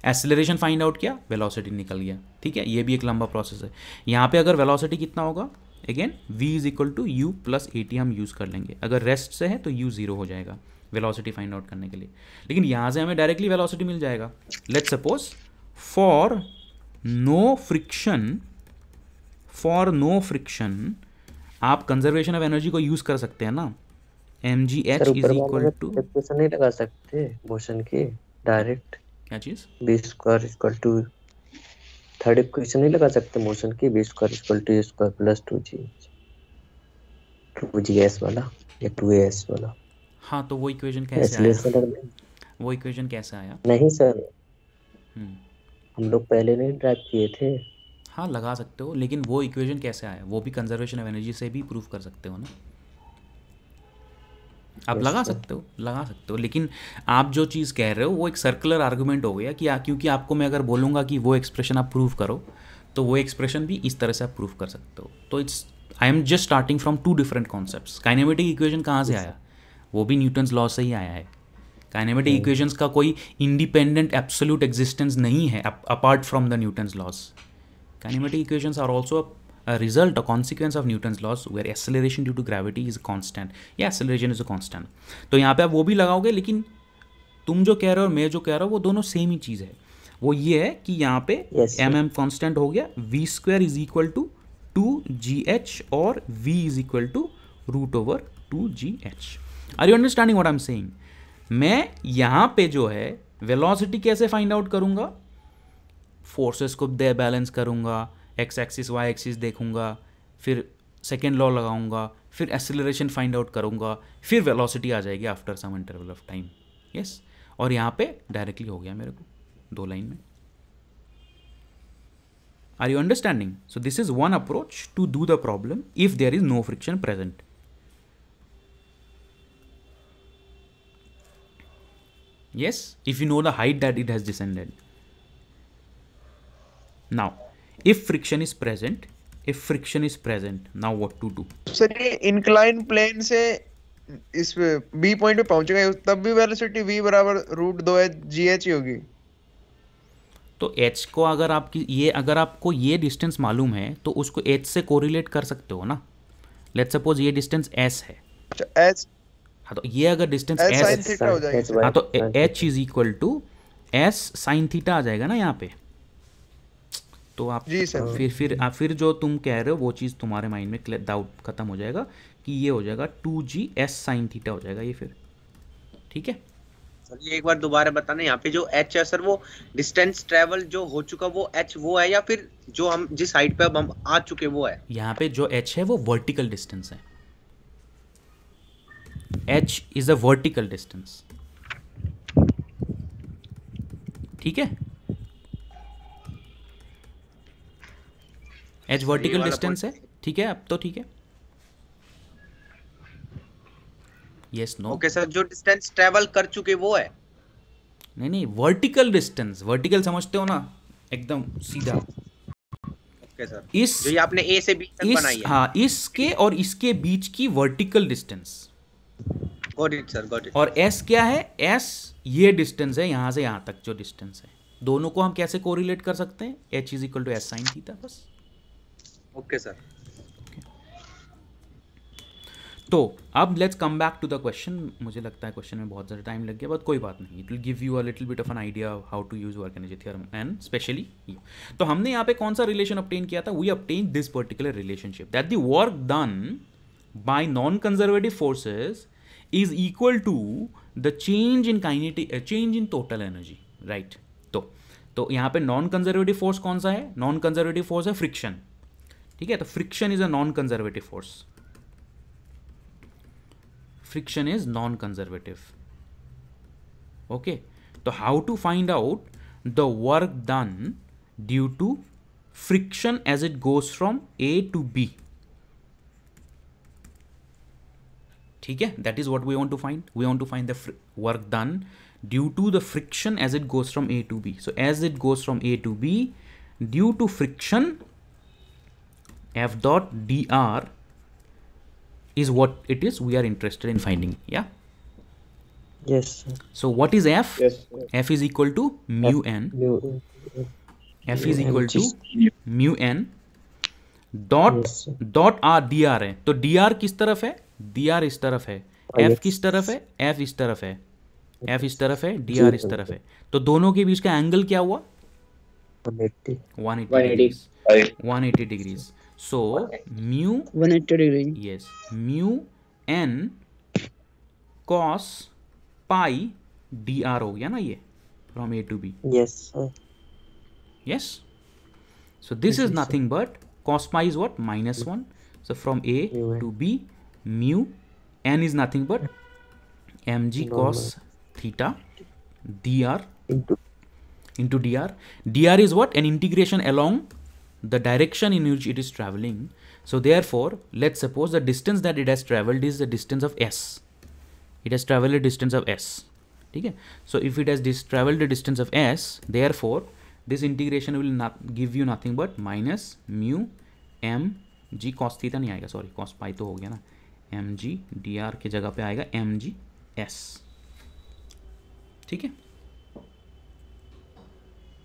एक्सेलरेशन फाइंड आउट किया, वेलोसिटी निकल गया, ठीक है, ये भी एक लंबा प्रोसेस है। यहाँ पे अगर वेलोसिटी कितना होगा, again v is equal to u plus a t हम यूज़ कर लेंगे, अगर रेस्ट से है तो u 0 हो जाएगा वेलोसिटी फाइंड आउट करने के लिए। लेकिन यहाँ से हमें डायरेक्टली वेलोसिटी मिल जाएगा। Let's suppose for no friction आप कंजर्वेशन ऑफ एनर्जी को यूज़ कर सकते हैं ना, mgh is equal to, equation नहीं लगा सकते मोशन की डायरेक्ट, क्या चीज़, b square equal to, third equation नहीं लगा सकते मोशन की, b square equal to a square plus 2gs वाला या 2as वाला। हाँ तो वो इक्वेशन कैसे आया, वो इक्वेशन कैसे आया? नहीं सर, हम लोग पहले नहीं ड्राइव किए थे। हाँ लगा सकते हो, लेकिन वो इक्वेशन कैसे आया, वो भी कंजर्वेशन ऑफ एनर्जी से भी प्रूव कर सकते हो ना, आप लगा सकते हो, लेकिन आप जो चीज़ कह रहे हो वो एक सर्कुलर आर्गुमेंट हो गया कि क्योंकि आपको मैं अगर बोलूँगा कि वो एक्सप्रेशन आप प्रूव करो तो वो एक्सप्रेशन भी इस तरह से आप प्रूव कर सकते हो। तो I am just starting from 2 different concepts. Kinematic equation कहाँ से आया, वो भी न्यूटन्स लॉ से ही आया है। काइनेमेटिक इक्वेशंस का कोई इंडिपेंडेंट एब्सोल्यूट एग्जिस्टेंस नहीं है apart from the Newton's laws. Kinematic equations are also a result, a consequence of Newton's laws where acceleration due to gravity is constant, या acceleration is a constant। तो यहाँ पे आप वो भी लगाओगे, लेकिन तुम जो कह रहे हो और मैं जो कह रहा हूँ वो दोनों सेम ही चीज़ है। वो ये है कि यहाँ पे mm कांस्टेंट हो गया, v square is equal to 2gh और v is equal to √2gh। Are you understanding what I am saying? मैं यहाँ पे जो है वेलोसिटी कैसे फाइंड आउट करूँगा, फोर्सेस को बैलेंस करूँगा, एक्स एक्सिस वाई एक्सिस देखूंगा, फिर सेकेंड लॉ लगाऊंगा, फिर एक्सेलरेशन फाइंड आउट करूंगा, फिर वेलोसिटी आ जाएगी after some interval of time. Yes, और यहाँ पे डायरेक्टली हो गया मेरे को 2 लाइन में। Are you understanding? So this is one approach to do the problem if there is no friction present. Yes, if you know the height that it has descended. Now, if friction is present, now what to do? Sir ये incline plane से इस B point पे पहुंचेगा तब भी velocity v बराबर √2gh ही होगी। तो h को अगर आपको ये डिस्टेंस मालूम है तो उसको h से कोरिलेट कर सकते हो ना। लेट्स सपोज ये डिस्टेंस s है, अच्छा s, हाँ तो ये अगर distance s s sin theta हो जाएगी। हाँ तो h is equal to s sin theta आ जाएगा ना यहाँ पे। तो आप जी सर, फिर जो तुम कह रहे हो वो चीज़ तुम्हारे माइंड में डाउट खत्म हो जाएगा कि ये हो जाएगा 2g sin थीटा हो जाएगा ये फिर, ठीक है। सर ये एक बार दोबारा बताना, यहाँ पे जो h है सर वो डिस्टेंस ट्रेवल जो हो चुका वो h वो है, या फिर जो हम जिस हाइट पे अब हम आ चुके वो है? यहाँ पे जो h है वो वर्टिकल डिस्टेंस है, h is a vertical distance, ठीक है। h वर्टिकल डिस्टेंस है, ठीक है। अब तो ठीक है, यस नो। ओके सर, जो डिस्टेंस ट्रेवल कर चुके वो है? नहीं, वर्टिकल डिस्टेंस, वर्टिकल समझते हो ना, एकदम सीधा। ओके सर, इस जो ये आपने a से b तक बनाई है, हाँ, इसके और इसके बीच की vertical distance. Got it sir, got it. और s क्या है? s ये डिस्टेंस है, यहाँ से यहाँ तक जो डिस्टेंस है, दोनों को हम कैसे कोरिलेट कर सकते हैं? h is equal to s sin theta, बस। Okay sir. तो अब let's come back to the question. मुझे लगता है क्वेश्चन में बहुत ज़्यादा टाइम लग गया, बट कोई बात नहीं, it will give you a little bit of an idea how to use work energy theorem and specially ये। तो हमने यहाँ पे कौन सा रिलेशन ऑब्टेन किया था? We obtain this particular relationship that the work done by non conservative forces is equal to the change in kinetic, change in total energy, right. तो यहाँ पे नॉन कंजर्वेटिव फोर्स कौन सा है? नॉन कंजर्वेटिव फोर्स है friction, ठीक है। तो friction is a non conservative force, friction is non-conservative, okay। तो how to find out the work done due to friction as it goes from A to B, ठीक है। that is what we want to find, we want to find the work done due to the friction as it goes from A to B। so as it goes from A to B due to friction, F dot dr is what it is we are interested in finding, yeah। Yes, sir. So what is f? Yes. F is equal to mu n. F is equal to mu n dot Yes, sir. Dot R D R है, तो D R किस तरफ है? D R इस तरफ है. F yes. किस तरफ है? एफ इस तरफ है. एफ इस तरफ है, डी आर इस तरफ है. तो दोनों के बीच का एंगल क्या हुआ? 180. 180 degrees. 180 degrees. So mu 180 degree. yes mu n cos pi dr हो गया ना ये, from a to b. Yes, sir. Yes. So this is nothing but cos pi is what? -1. So from a to b, mu n is nothing but mg cos theta dr into dr. Dr is what? An integration along the direction in which it is traveling. So therefore, let's suppose the distance that it has traveled is the distance of s. It has traveled a distance of s. Okay? So if it has traveled the distance of s, therefore this integration will not give you nothing but minus mu m g cos theta नहीं आएगा, sorry cos pi तो हो गया ना, m g dr की जगह पे आएगा m g s. ठीक है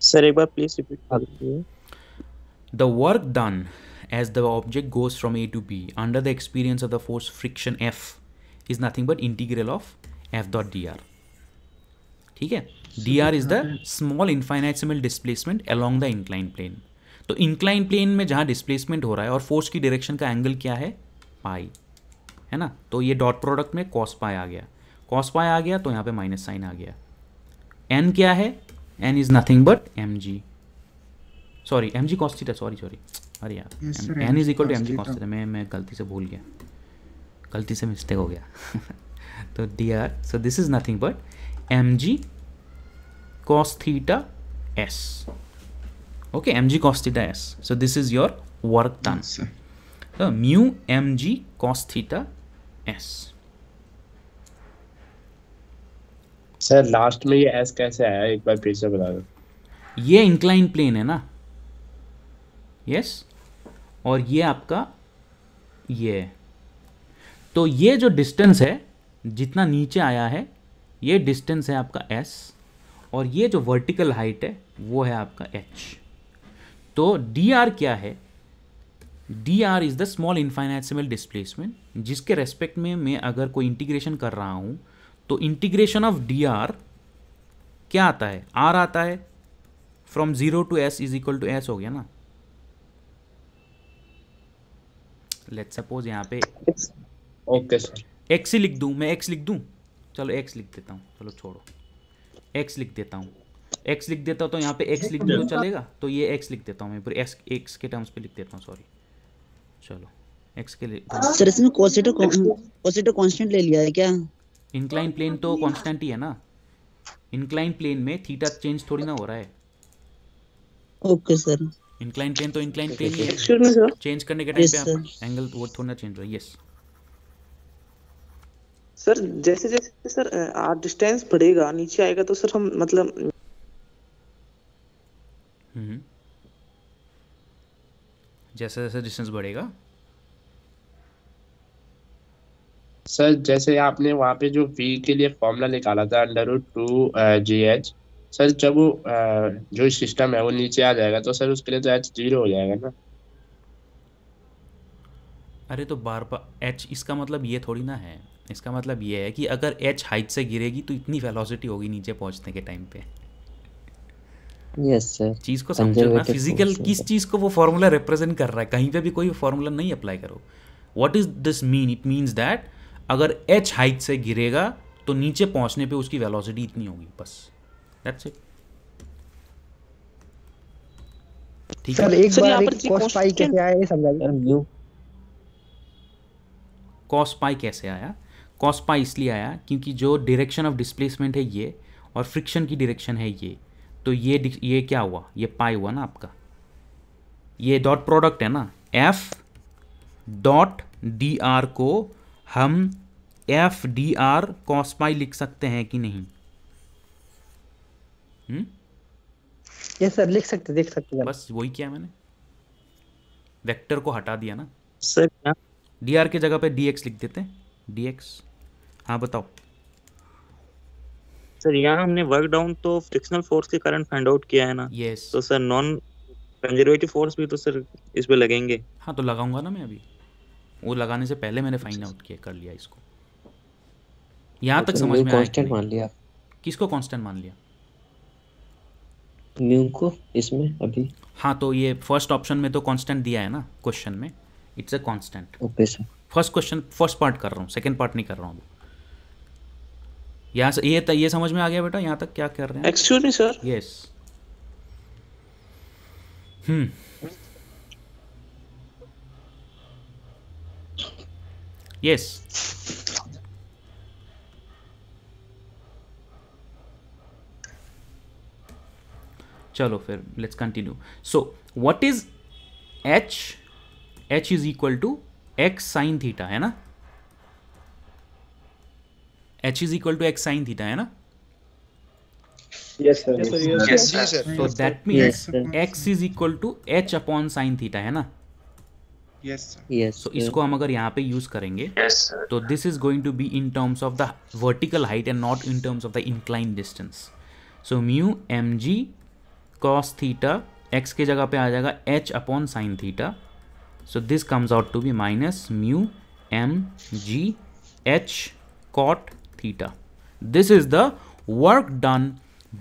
सर एक बार प्लीज रिपीट कर दीजिए. The work done as the object goes from A to B under the experience of the force friction F is nothing but integral of F dot dr. ठीक है, dr is the small infinitesimal displacement along the inclined plane. तो inclined plane में जहाँ displacement हो रहा है और force की direction का angle क्या है? पाई है ना. तो ये डॉट प्रोडक्ट में cos पाई आ गया, cos पाई आ गया तो यहाँ पे माइनस साइन आ गया. n क्या है? n is nothing but mg, sorry mg cos theta, sorry अरे यार n is equal to mg cos theta. मैं गलती से भूल गया, गलती से मिस्टेक हो गया. तो dr, so this is nothing but mg cos theta s. Okay, mg cos theta s. So this is your work done. So mu mg cos theta s. Sir last में ये एस कैसे आया, एक बार फिर से बता दो. ये इंक्लाइन प्लेन है ना, यस और ये आपका ये है. तो ये जो डिस्टेंस है जितना नीचे आया है, ये डिस्टेंस है आपका s, और ये जो वर्टिकल हाइट है वो है आपका h. तो dr क्या है? dr is the small infinitesimal displacement, जिसके रेस्पेक्ट में मैं अगर कोई इंटीग्रेशन कर रहा हूं तो इंटीग्रेशन ऑफ dr क्या आता है? r आता है. From 0 to s is equal to s हो गया ना. लेट्स सपोज यहाँ पे ओके सर, x ही लिख दूं, मैं x लिख दूं, चलो x लिख देता हूँ, चलो छोड़ो x लिख देता हूँ, x लिख देता हूँ. तो यहाँ पे x लिख दूं तो चलेगा, तो ये x लिख देता हूँ मैं, पूरे x के टर्म्स पे लिख देता हूँ, सॉरी. चलो x के लिए सर इसमें कोसेटो कांस्टेंट ले लिया है क्या? इंक्लाइन प्लेन तो कांस्टेंट ही है ना. इंक्लाइन प्लेन में थीटा चेंज थोड़ी ना हो रहा है. Okay sir. इंक्लाइन प्लेन तो इंक्लाइन प्लेन ही है, एक्सक्यूज मी सर. चेंज करने के टाइम Yes, पे आप एंगल वो थोड़ा ना चेंज हो रहा है. यस सर जैसे जैसे सर डिस्टेंस बढ़ेगा नीचे आएगा तो सर हम मतलब जैसे जैसे डिस्टेंस बढ़ेगा. सर जैसे आपने वहाँ पे जो v के लिए फॉर्मूला निकाला था √2gh, सर जब वो जो सिस्टम है वो नीचे आ जाएगा तो सर उसके लिए तो h 0 हो जाएगा ना. अरे तो बार h, इसका मतलब ये थोड़ी ना है. इसका मतलब ये है कि अगर h हाइट से गिरेगी तो इतनी वेलोसिटी होगी नीचे पहुंचने के टाइम पे. Yes sir. चीज़ को समझो ना, फिजिकल किस चीज़ को वो फॉर्मूला रिप्रेजेंट कर रहा है. कहीं पे भी कोई फॉर्मूला नहीं अप्लाई करो. What is this mean? It means that अगर h हाइट से गिरेगा तो नीचे पहुंचने पे उसकी वेलोसिटी इतनी होगी, बस. That's it. ठीक है सर एक सर, बार यहाँ एक पर जी cos पाई कैसे आया ये समझाइए. म्यू cos पाई कैसे आया? cos पाई इसलिए आया क्योंकि जो डायरेक्शन ऑफ डिस्प्लेसमेंट है ये, और फ्रिक्शन की डायरेक्शन है ये, तो ये क्या हुआ? ये पाई हुआ ना आपका. ये डॉट प्रोडक्ट है ना, f डॉट डी आर को हम एफ डी आर cos पाई लिख सकते हैं कि नहीं? यस सर लिख सकते, देख सकते. बस वही किया मैंने, वेक्टर को हटा दिया ना. सर डी आर के जगह पे डी एक्स लिख देते हैं. डी एक्स, हाँ बताओ. सर यहाँ हमने वर्क डाउन तो फ्रिक्शनल फोर्स के कारण फाइंड आउट किया है ना। यस। तो सर नॉन कंजर्वेटिव फोर्स भी तो सर इस पे लगेंगे। हाँ तो लगाऊंगा ना मैं अभी, वो लगाने से पहले मैंने फाइंड आउट किया, कर लिया इसको। यहाँ तक समझ में आया? कांस्टेंट मान लिया। किसको कांस्टेंट मान लिया? म्यू को इसमें अभी। हाँ तो ये फर्स्ट ऑप्शन में तो कांस्टेंट दिया है ना क्वेश्चन में, it's a constant. Okay sir. First question first part कर रहा हूँ, सेकंड पार्ट नहीं कर रहा हूँ। यहाँ से ये समझ में आ गया बेटा? यहाँ तक क्या कर रहे हैं? Excuse me sir. Yes. Yes. चलो फिर let's continue. So what is h? H is equal to x sine theta, है ना? H is equal to x sine theta, है ना? Yes, sir. Yes, sir. So that means x is equal to h upon sin theta, है ना? Yes, sir. Yes. So इसको हम अगर यहाँ पे यूज करेंगे, तो this is going to be in terms of the vertical height and not in terms of the inclined distance. So mu mg cos theta x के जगह पे आ जाएगा h upon sin theta. So this comes out to be minus mu mg h cot theta. This is the work done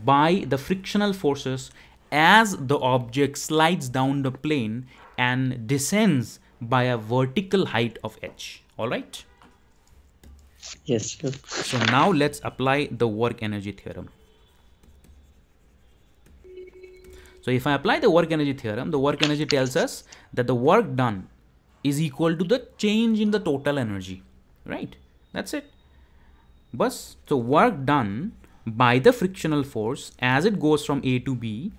by the frictional forces as the object slides down the plane and descends by a vertical height of h. All right? Yes, sir. So now let's apply the work energy theorem. So if I apply the work energy theorem, the work energy tells us that the work done is equal to the change in the total energy, right? That's it. Bus, so work done by the frictional force as it goes from A to B,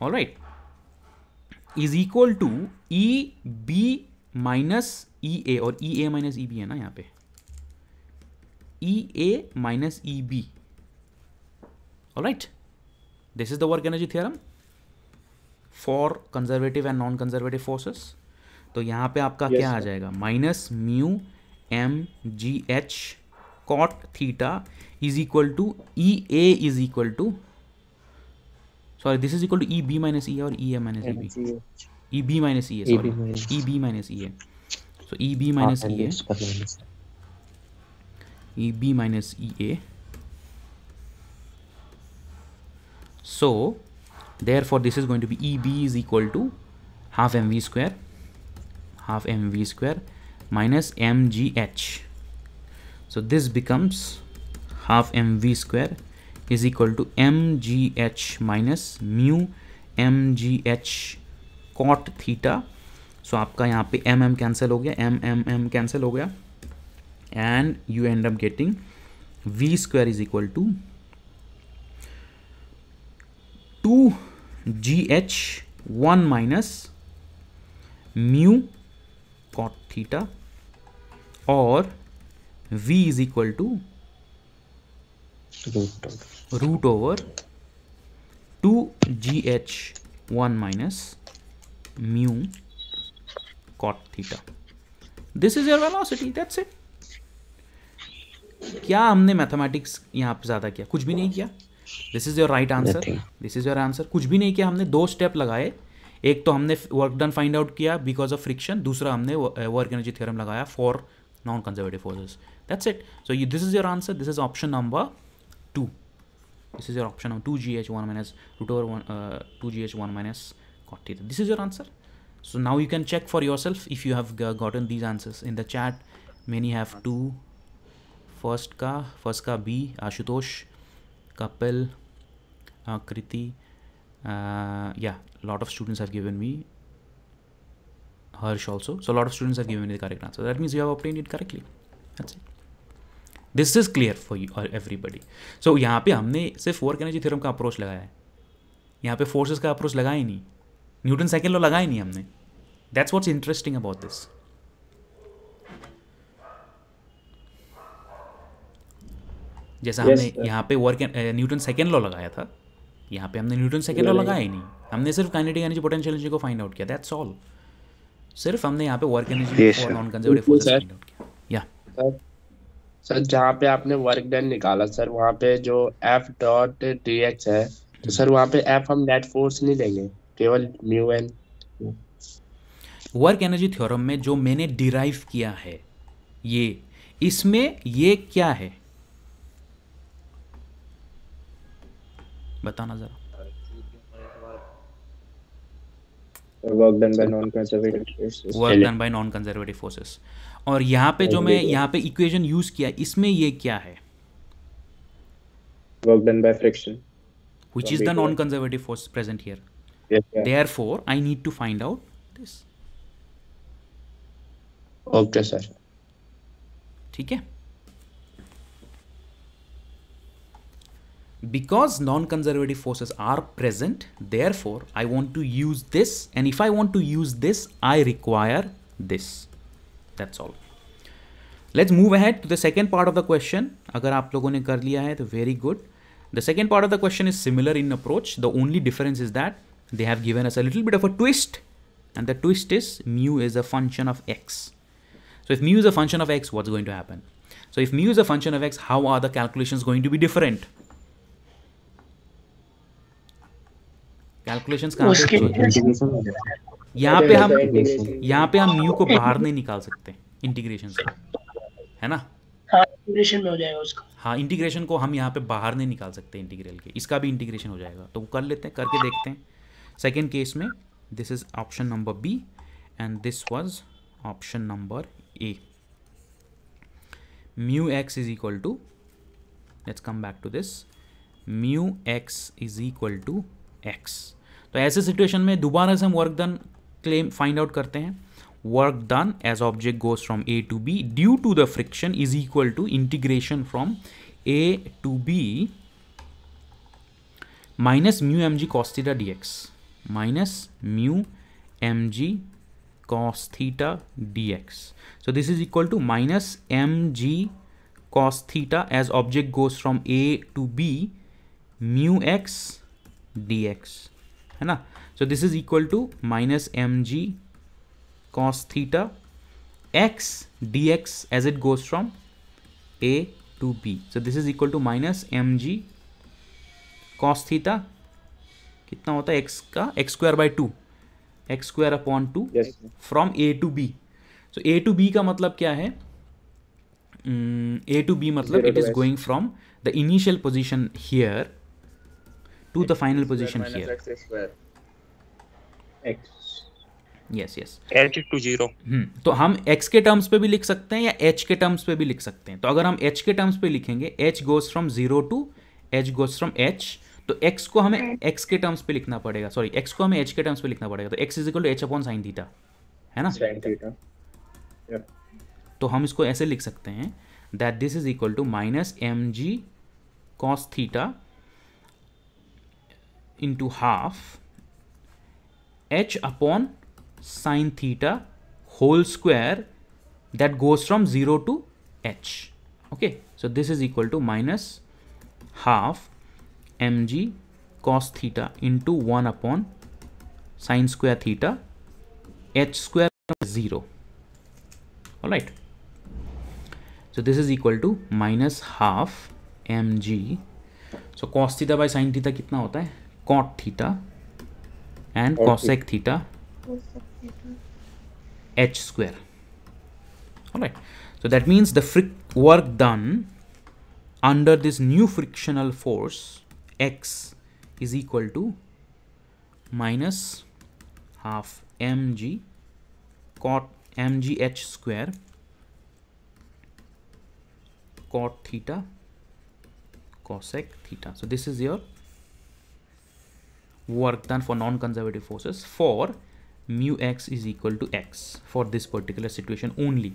all right, is equal to EB minus EA, और EA minus EB है ना यहाँ पे, EA minus EB, all right. This is the work energy theorem for conservative and non-conservative forces. तो यहाँ पे आपका क्या आ जाएगा? Minus mu m g h cot theta is equal to EA is equal to, sorry, this is equal to EB minus EA or EA minus EB? EB minus EA, sorry. EB minus EA. So EB minus EA. EB minus EA. So therefore this is going to be EB is equal to half mv square minus mgh. So this becomes half mv square is equal to mgh minus mu mgh cot theta. So आपका यहाँ पे mm cancel हो गया, m cancel हो गया, and you end up getting v square is equal to 2gh1 minus mu cot theta, और v is equal to root over 2gh1 minus mu cot theta. This is your velocity, that's it. क्या हमने mathematics यहाँ पे ज़्यादा किया? कुछ भी नहीं किया. This is your right answer, this is your answer. कुछ भी नहीं किया हमने. दो स्टेप लगाए. एक तो हमने वर्क डन फाइंड आउट किया बिकॉज ऑफ फ्रिक्शन, दूसरा हमने वर्क एनर्जी थ्योरम लगाया for non conservative forces. That's it. So this is your answer. This is option number 2. This is your option number 2gh1 minus root over 2gh1 minus cot theta. This is your answer. So now you can check for yourself if you have gotten these answers. In the chat many have 2. First का B, Ashutosh, Kapil, Kriti, yeah, lot of students have given me, Harsh also. So a lot of students have given me the correct answer. That means you have obtained it correctly. That's it. This is clear for you or everybody. So यहाँ पे हमने सिर्फ work energy theorem का approach लगाया है. यहाँ पे forces का अप्रोच लगाया ही नहीं. न्यूटन सेकेंड लॉ लगाया ही नहीं हमने. That's what's interesting about this. जैसा हमने यहाँ पे वर्क न्यूटन सेकेंड लॉ लगाया था, यहाँ पे हमने न्यूटन सेकेंड लॉ लगाया ही नहीं. हमने सिर्फ काइनेटिक एनर्जी, पोटेंशियल एनर्जी को फाइंड आउट किया. That's all. सिर्फ हमने यहाँ पे work energy for non conservative forces find out किया. या सर जहाँ पे आपने वर्क डन निकाला सर, वहाँ पे जो एफ डॉट डी एक्स है, तो सर वहाँ पे एफ हम नेट फोर्स नहीं लेंगे, केवल mu n. Work energy theorem में जो मैंने डिराइव किया है ये, इसमें ये क्या है बताना जरा। Work done by non conservative forces. Work done by non conservative forces. और यहाँ पे जो मैं यहाँ पे इक्वेशन यूज किया, इसमें ये क्या है? Work done by friction, which is the non conservative force present here. Yes, sir. Therefore I need to find out this. Okay sir. ठीक है, because non conservative forces are present, therefore I want to use this, and if I want to use this I require this. That's all. Let's move ahead to the second part of the question. अगर आप लोगों ने कर लिया है तो very good. The second part of the question is similar in approach. The only difference is that they have given us a little bit of a twist, and the twist is mu is a function of x. So if mu is a function of x, what's going to happen? So if mu is a function of x, how are the calculations going to be different? Calculations कहाँ पे? यहाँ पे हम mu को बाहर नहीं निकाल सकते इंटीग्रेशन से, है ना? हाँ, इंटीग्रेशन में हो जाएगा उसका। हाँ, इंटीग्रेशन को हम यहाँ पे बाहर नहीं निकाल सकते इंटीग्रल के, इसका भी इंटीग्रेशन हो जाएगा। तो कर लेते हैं, करके देखते हैं। सेकेंड केस में this is option number B and this was option number A. Mu x is equal to, let's come back to this, mu x is equal to x. तो ऐसे सिचुएशन में दोबारा से हम work done claim find out करते हैं। Work done as object goes from A to B due to the friction is equal to integration from A to B minus mu mg cos theta dx minus mu mg cos theta dx. So this is equal to minus mg cos theta as object goes from A to B mu x dx, है ना? So this is equal to minus mg cos theta x dx as it goes from A to B. So this is equal to minus mg cos theta, कितना होता है x का, x square by 2, x square upon 2 yes, from A to B. So A to B का मतलब क्या है? A to B मतलब it is going from the initial position here to the final position here. X. Yes yes, h to 0। तो हम x के terms पे भी लिख सकते हैं या h के टर्म्स पे भी लिख सकते हैं। तो अगर हम h के टर्म्स पे लिखेंगे, h goes from 0 to h goes from h, तो x को हमें x के टर्म्स पे लिखना पड़ेगा, सॉरी x को हमें h के टर्म्स पे लिखना पड़ेगा। तो x is equal to h upon sine theta, है ना? Sine theta. तो हम इसको ऐसे लिख सकते हैं that this is equal to minus mg cos theta into half h upon sin theta whole square that goes from 0 to h. Okay, so this is equal to minus half mg cos theta into 1 upon sin square theta h square 0. All right, so this is equal to minus half mg, so cos theta by sin theta कितना होता है? cot theta and cosec theta h square. All right, so that means the work done under this new frictional force x is equal to minus half mg cot mg h square cot theta cosec theta. So this is your work done for non-conservative forces for mu x is equal to x for this particular situation only.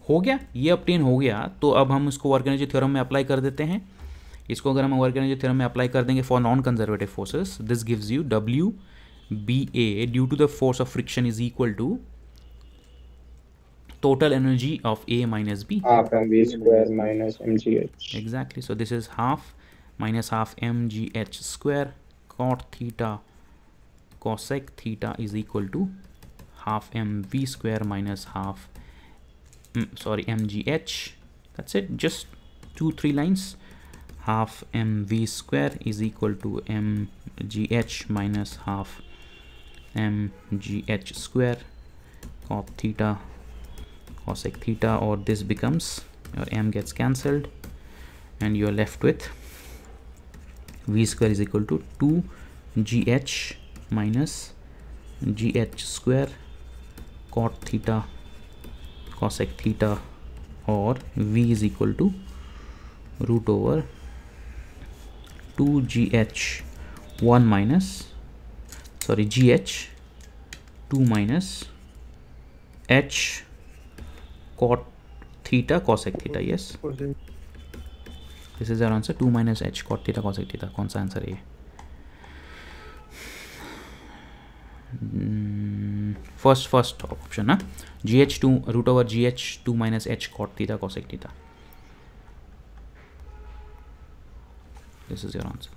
हो गया, ये obtain हो गया। तो अब हम इसको work energy theorem में अप्लाई कर देते हैं। इसको अगर हम वर्क एनर्जी थ्योरम में अप्लाई कर देंगे for non conservative forces, this gives you W BA due to the force of friction is equal to total energy of A minus B. Half mv square minus mgh. Exactly. So this is half minus half mgh square cot theta cosec theta is equal to half mv square minus half mgh That's it, just 2-3 lines. Half mv square is equal to mgh minus half mgh square cot theta cosec theta, or this becomes, your m gets cancelled and you're left with v square is equal to 2gh minus gh square cot theta cosec theta, or v is equal to root over 2gh 1 minus, sorry, gh 2 minus h cot theta cosec theta. Yes, this is our answer, 2 minus h cot theta cosec theta. कौन सा answer है ये? First option ना, gh2 root over gh 2 minus h cot theta cosec theta. This is your answer.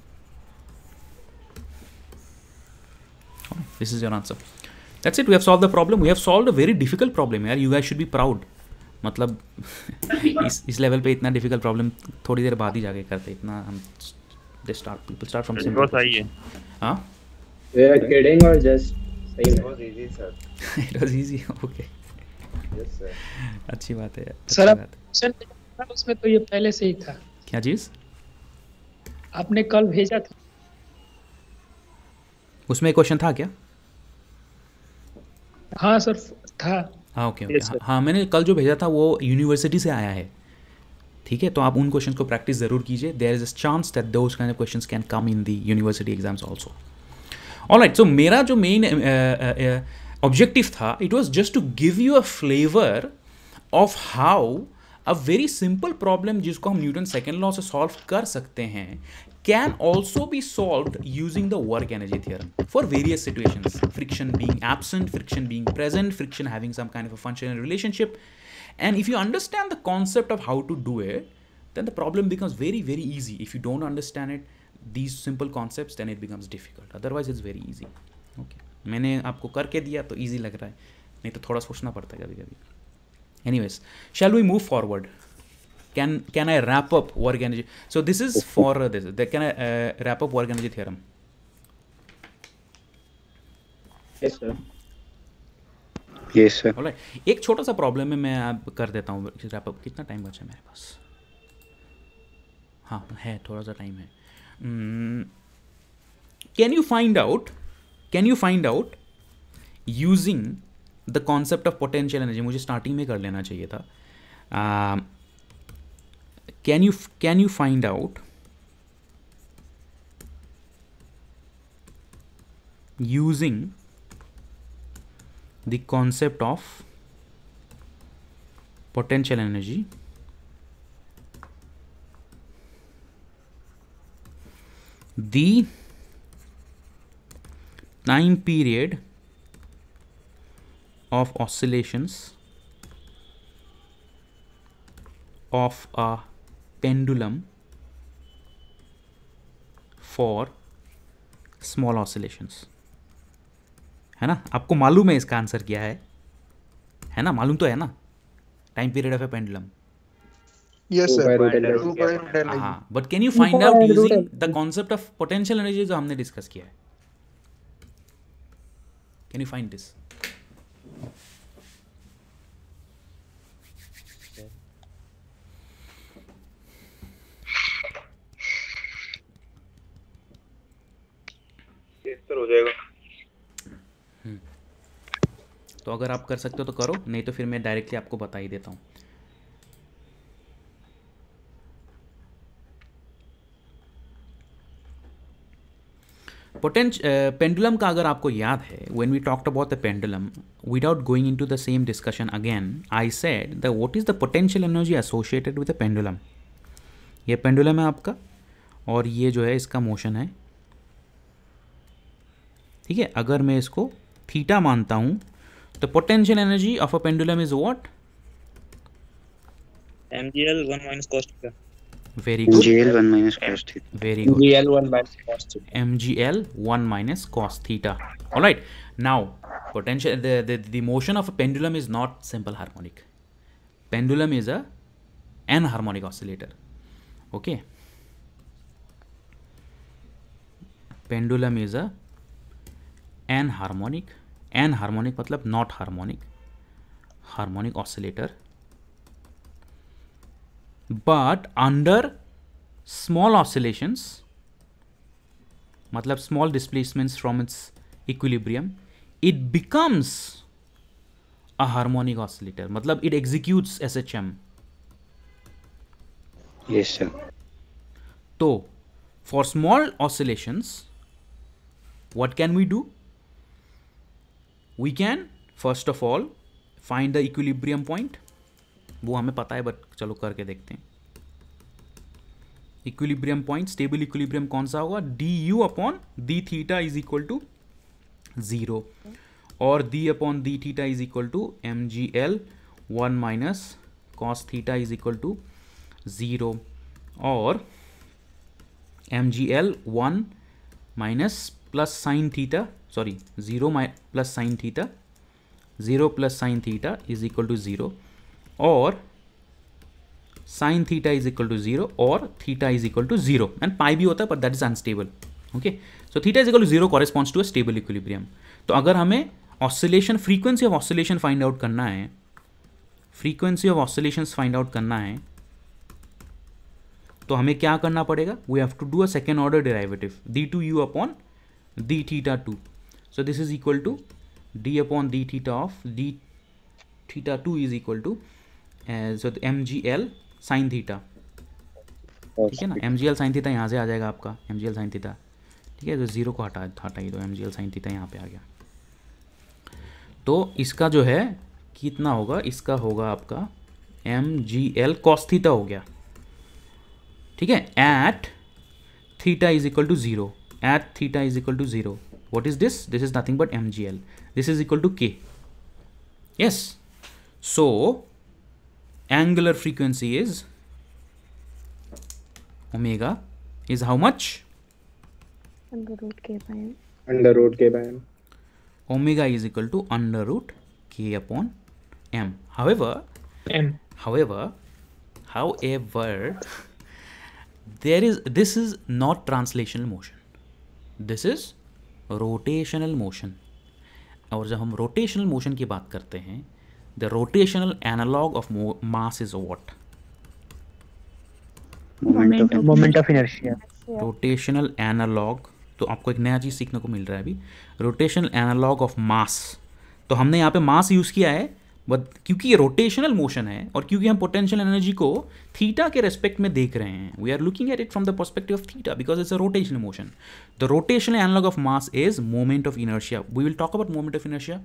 This is your answer. That's it. We have solved the problem. We have solved a very difficult problem यार. You guys should be proud. मतलब इस level पे इतना difficult problem थोड़ी देर बाद ही जाके करते, इतना हम people start from simple. सही है. हाँ? We are kidding or just सही It है? was easy, sir. It was easy. Okay. Yes, sir. अच्छी बात है यार. सर अच्छी आप बात है. क्वेश्चन उसमें तो ये पहले से ही था, क्या चीज? आपने कल भेजा था. उसमें क्वेश्चन था क्या? हाँ सर था. हाँ ओके ओके. हाँ मैंने कल जो भेजा था वो यूनिवर्सिटी से आया है. ठीक है, तो आप उन क्वेश्चंस को प्रैक्टिस ज़रूर कीजिए. There is a chance that those kind of questions can come in the university exams also. Alright, so मेरा जो मेन ऑब्जेक्टिव था, it was just to give you a flavour of how a very simple problem जिसको हम Newton second law से solve कर सकते हैं can also be solved using the work energy theorem for various situations. Friction being absent, friction being present, friction having some kind of a functional relationship. And if you understand the concept of how to do it, then the problem becomes very, very easy. If you don't understand it, these simple concepts, then it becomes difficult. Otherwise, it's very easy. Okay. मैंने आपको करके दिया तो easy लग रहा है, नहीं तो थोड़ा सोचना पड़ता है कभी-कभी. Anyways, shall we move forward? Can I wrap up work energy? So this is for this. Can I wrap up work energy theorem? Yes sir. Yes sir. Alright. एक छोटा सा प्रॉब्लम है, मैं आप कर देता हूँ wrap up. कितना टाइम बचा है मेरे पास? हाँ है, थोड़ा सा टाइम है. Can you find out using the concept of potential energy? मुझे स्टार्टिंग में कर लेना चाहिए था. Can you find out using the concept of potential energy the time period of oscillations of a pendulum for small oscillations? है ना, आपको मालूम है इसका आंसर क्या है ना, मालूम तो है ना, time period of A pendulum. Yes sir. 2 हाँ, but can you find out using the concept of potential energy जो हमने डिस्कस किया है? Can you find this? हो जाएगा. तो अगर आप कर सकते हो तो करो, नहीं तो फिर मैं डायरेक्टली आपको बता ही देता हूँ. पेंडुलम का अगर आपको याद है, when we talked about the pendulum, without going into the same discussion again, I said the what is the potential energy associated with the pendulum. ये पेंडुलम है आपका, और ये जो है इसका मोशन है. ठीक है, अगर मैं इसको थीटा मानता हूं तो potential energy of a pendulum is what? mgl 1 minus cos theta. Very good. mgl 1 minus cos theta. Very good. mgl 1 minus cos theta. mgl 1 minus cos theta. All right. Now, potential the motion of a pendulum is not simple harmonic. Pendulum is a anharmonic oscillator. Okay, pendulum is a anharmonic मतलब not harmonic, harmonic oscillator, but under small oscillations मतलब small displacements from its equilibrium, it becomes a harmonic oscillator, मतलब it executes SHM. Yes sir. So for small oscillations, what can we do? We can first of all find the equilibrium point. वो हमें पता है, but चलो करके देखते हैं. Equilibrium point, stable equilibrium कौन सा होगा? D u upon d theta is equal to 0 और d upon d theta is equal to m g l 1 minus cos theta is equal to 0 और m g l 1 minus plus sine theta, sorry 0 plus sine theta, 0 plus sine theta is equal to 0 और sine theta is equal to 0 और theta is equal to 0 and pi भी होता है, but that is unstable. Okay, so theta is equal to 0 corresponds to a stable equilibrium. तो अगर हमें oscillation, frequency of oscillation find out करना है, frequency of oscillations find out करना है, तो हमें क्या करना पड़ेगा? We have to do a second order derivative d two u upon d theta 2. So this is equal to d upon d theta of d theta 2 is equal to so m g l sine theta. ठीक है ना, m g l sine theta यहाँ से आ जाएगा आपका, m g l sine theta. ठीक है, तो 0 को हटाइए, तो m g l sine theta यहाँ पे आ गया. तो इसका जो है कितना होगा? इसका होगा आपका m g l cos theta हो गया. ठीक है, at theta is equal to 0, at theta is equal to 0. What is this? This is nothing but m g l. This is equal to k. Yes, so angular frequency is omega is how much? Under root k by m. Under root k by m. Omega is equal to under root k upon m. However, this is not translational motion. This is rotational motion. और जब हम rotational motion की बात करते हैं, the rotational analog of mass is what? Moment of inertia. Rotational analog, तो आपको एक नया चीज़ सीखने को मिल रहा है अभी. Rotational analogue of mass. तो हमने यहाँ पे मास यूज़ किया है, बट क्योंकि ये रोटेशनल मोशन है और क्योंकि हम पोटेंशियल एनर्जी को थीटा के रेस्पेक्ट में देख रहे हैं, we are looking at it from the perspective of theta because it's a rotational motion. The rotational analogue of mass is moment of inertia. We will talk about moment of inertia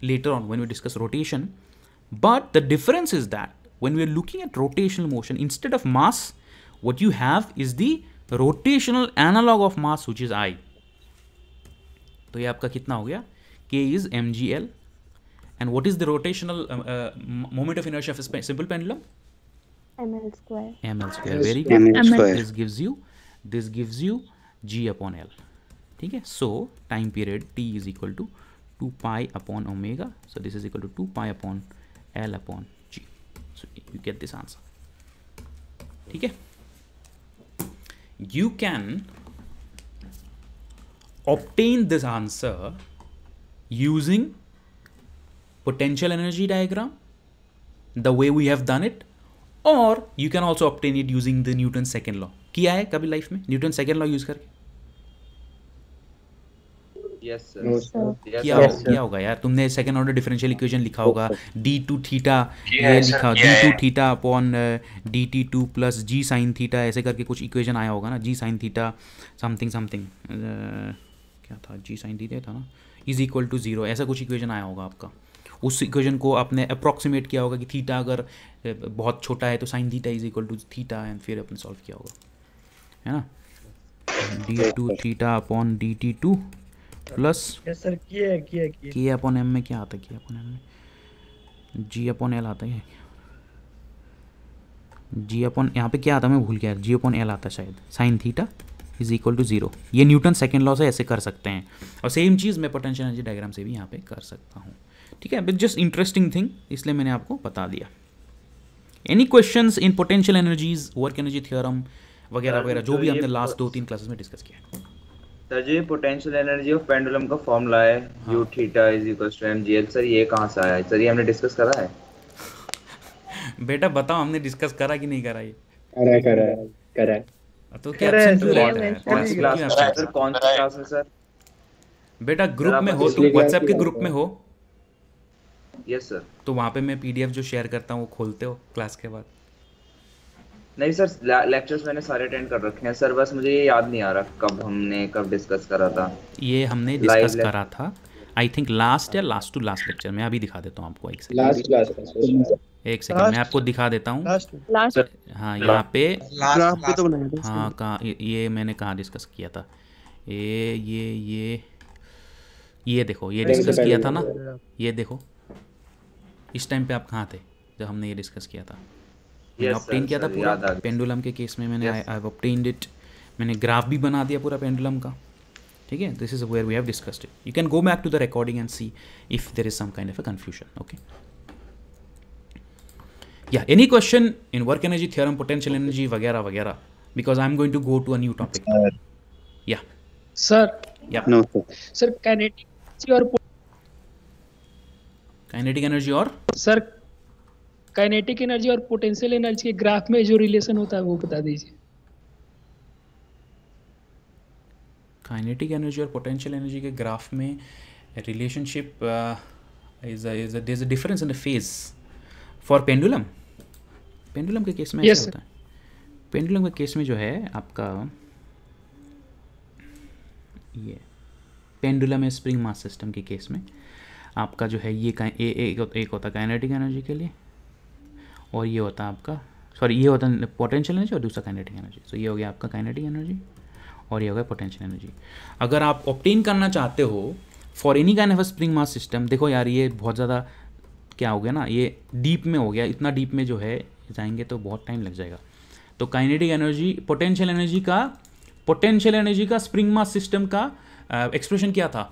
later on when we discuss rotation, but the difference is that when we are looking at rotational motion, instead of mass, what you have is the rotational analog of mass, which is I. तो ये आपका कितना हो गया? K is mgl. And what is the rotational moment of inertia of a simple pendulum? ml square. ml square. Very good. ml square. This gives you g upon l. ठीक है, so time period t is equal to 2 pi upon omega. So this is equal to 2 pi upon L upon G. So you get this answer. ठीक है, you can obtain this answer using potential energy diagram the way we have done it, or you can also obtain it using the Newton's second law. किया है कभी life में Newton's second law use करके? Yes sir. No, sir. Yes, क्या होगा यार? तुमने second order differential equation लिखा होगा, डी टू थीटा ये लिखा, d two theta upon d t two plus g sine theta, ऐसे करके कुछ इक्वेशन आया होगा ना, g sine theta something something क्या था, जी साइन थीटा था ना, इज इक्वल टू 0, ऐसा कुछ इक्वेशन आया होगा आपका. उस इक्वेशन को आपने अप्रॉक्सीमेट किया होगा कि थीटा अगर बहुत छोटा है तो sine theta is equal to theta, and फिर आपने सॉल्व किया होगा, है ना. D two theta upon d t two plus k upon m में क्या आता है? के अपॉन एम में जी अपॉन एल आता है. जी अपॉन यहाँ पे क्या आता है मैं भूल गया, जी अपॉन एल आता है शायद, sine theta is equal to 0. ये न्यूटन सेकेंड लॉ से ऐसे कर सकते हैं, और सेम चीज़ मैं पोटेंशियल एनर्जी डायग्राम से भी यहाँ पे कर सकता हूँ. ठीक है, बट जस्ट इंटरेस्टिंग थिंग, इसलिए मैंने आपको बता दिया. Any questions in potential energies, work energy theorem वगैरह वगैरह, जो भी हमने लास्ट 2-3 क्लासेस में डिस्कस किया है। Sir ji potential energy of pendulum का फॉर्मूला है u theta is equal to mgl। Sir ये कहाँ से आया है? सर ये हमने डिस्कस करा है? बेटा बताओ हमने डिस्कस करा कि नहीं करा ये? करा है। तो क्या एब्सेंट क्यों रहता है? कौन सी क्लास है सर? कौन सी क्लास है सर? बेटा ग्रुप में हो तुम, व्हाट्सएप के ग्रुप में हो? Yes sir. तो वहाँ पे मैं पीडीएफ जो शेयर करता हूँ वो खोलते हो क्लास के बाद? नहीं सर, लेक्चर्स मैंने सारे अटेंड कर रखे हैं सर, बस मुझे ये याद नहीं आ रहा कब डिस्कस करा था। ये हमने डिस्कस करा था आई थिंक लास्ट या लास्ट टू लास्ट लेक्चर में। अभी दिखा देता हूँ आपको, एक सेकंड, एक सेकंड मैं आपको दिखा देता हूँ। हाँ यहाँ पे हाँ कहाँ ये मैंने कहाँ डिस्कस किया था? ये देखो, ये डिस्कस किया था ना, ये देखो इस टाइम पे आप कहाँ थे जब हमने ये डिस्कस किया था? मैंने ऑब्टेन किया था पूरा पेंडुलम के केस में, मैंने आई हैव ऑब्टेन्ड इट, मैंने ग्राफ भी बना दिया पूरा पेंडुलम का, ठीक है? This is where we have discussed it. You can go back to the recording and see if there is some kind of a confusion. Okay, yeah any question in work energy theorem, potential energy वगैरह वगैरह, because I am going to go to a new topic. Yeah sir, yeah sir kinetic energy और sir kinetic energy और potential energy के graph में जो relation होता है वो बता दीजिए। काइनेटिक एनर्जी और पोटेंशियल एनर्जी के ग्राफ में relationship there is a difference in the phase for pendulum. Pendulum के केस में ऐसा होता है। पेंडुलम के केस में जो है आपका ये पेंडुलम है स्प्रिंग मास सिस्टम के केस में आपका जो है ये एक होता है काइनेटिक एनर्जी के लिए, और ये होता है आपका ये होता है पोटेंशियल एनर्जी, और दूसरा काइनेटिक एनर्जी। तो ये हो गया आपका काइनेटिक एनर्जी और ये हो गया पोटेंशियल एनर्जी। अगर आप ऑब्टेन करना चाहते हो for any kind of spring mass system, देखो यार ये बहुत ज़्यादा क्या हो गया ना, ये डीप में हो गया, इतना डीप में जो है जाएंगे तो बहुत टाइम लग जाएगा। तो काइनेटिक एनर्जी पोटेंशियल एनर्जी का स्प्रिंग मास सिस्टम का एक्सप्रेशन क्या था?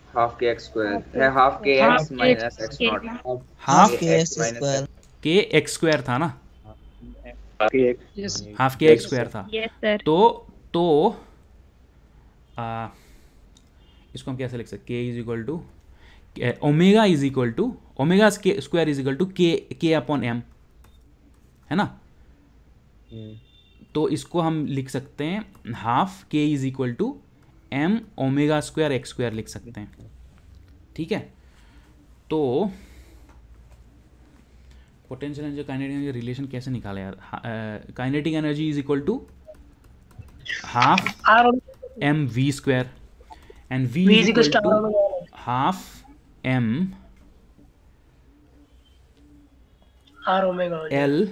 हाफ के एक्स स्क्वायर है, half k x minus x not, half k x square, के एक्स स्क्वायर था ना, हाफ के एक्स स्क्वायर था। तो इसको हम कैसे लिख सकते? K is equal to omega is equal to omega square is equal to k upon m, है ना? तो इसको हम लिख सकते हैं half k is equal to m omega square x square लिख सकते हैं, ठीक है? तो potential energy kinetic energy relation कैसे निकाले यार? Kinetic energy is equal to half m v square and v is equal to half m l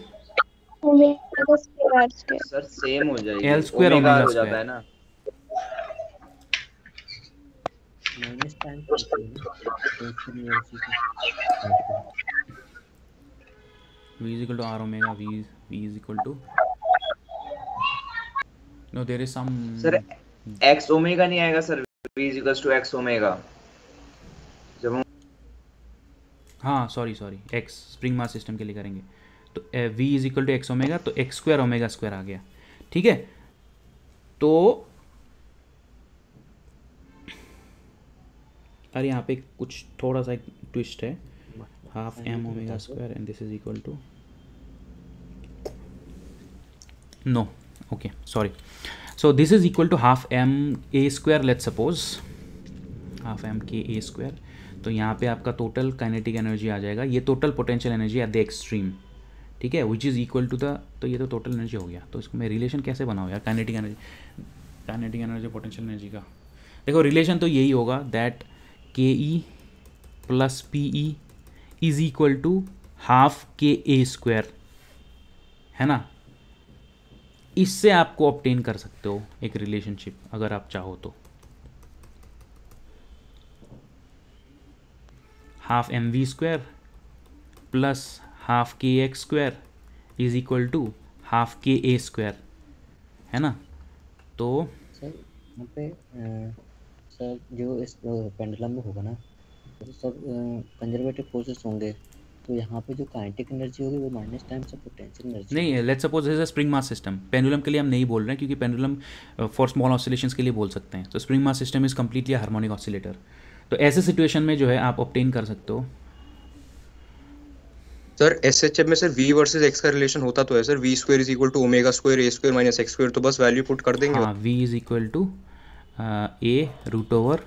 sir same हो जाएगी, एल स्क्वायर ओमेगा हो जाता है ना। V is equal to R omega, V is equal to no there is some sir x omega नहीं आएगा sir, V is equals to x omega जब हाँ sorry x spring mass system के लिए करेंगे तो V is equal to x omega, तो x square omega square आ गया, ठीक है? तो अरे यहाँ पे कुछ थोड़ा सा एक ट्विस्ट है, half m omega square and this is equal to no okay sorry, so this is equal to half m a square, let's suppose half m k a square. तो यहाँ पे आपका टोटल काइनेटिक एनर्जी आ जाएगा, ये total potential energy at the extreme, ठीक है? Which is equal to the, तो ये तो टोटल एनर्जी हो गया। तो इसको मैं रिलेशन कैसे बनाऊँ यार काइनेटिक एनर्जी पोटेंशियल एनर्जी का? देखो रिलेशन तो यही होगा that K E plus P E is equal to half k a square, है ना? इससे आपको ऑब्टेन कर सकते हो एक रिलेशनशिप अगर आप चाहो तो। Half m v square plus half k x square is equal to half k a square, है ना? तो सर यहाँ पे सर जो इस पेंडुलम में होगा ना तो सब कंजर्वेटिव फोर्सेस होंगे, तो यहाँ पे जो काइनेटिक एनर्जी होगी वो minus times of potential energy. नहीं, let's suppose this is spring mass system. Pendulum के लिए हम नहीं बोल रहे हैं क्योंकि पेंडुलम फॉर स्मॉल ऑसिलेशंस के लिए बोल सकते हैं। तो spring mass system is completely harmonic oscillator. तो ऐसे सिचुएशन में जो है आप ऑब्टेन कर सकते हो। सर एसएचएफ में सर v वर्सेस x का रिलेशन होता तो है sir, v square is equal to omega square a square minus x square, तो बस वैल्यू पुट कर देंगे। हाँ, v is equal to a root over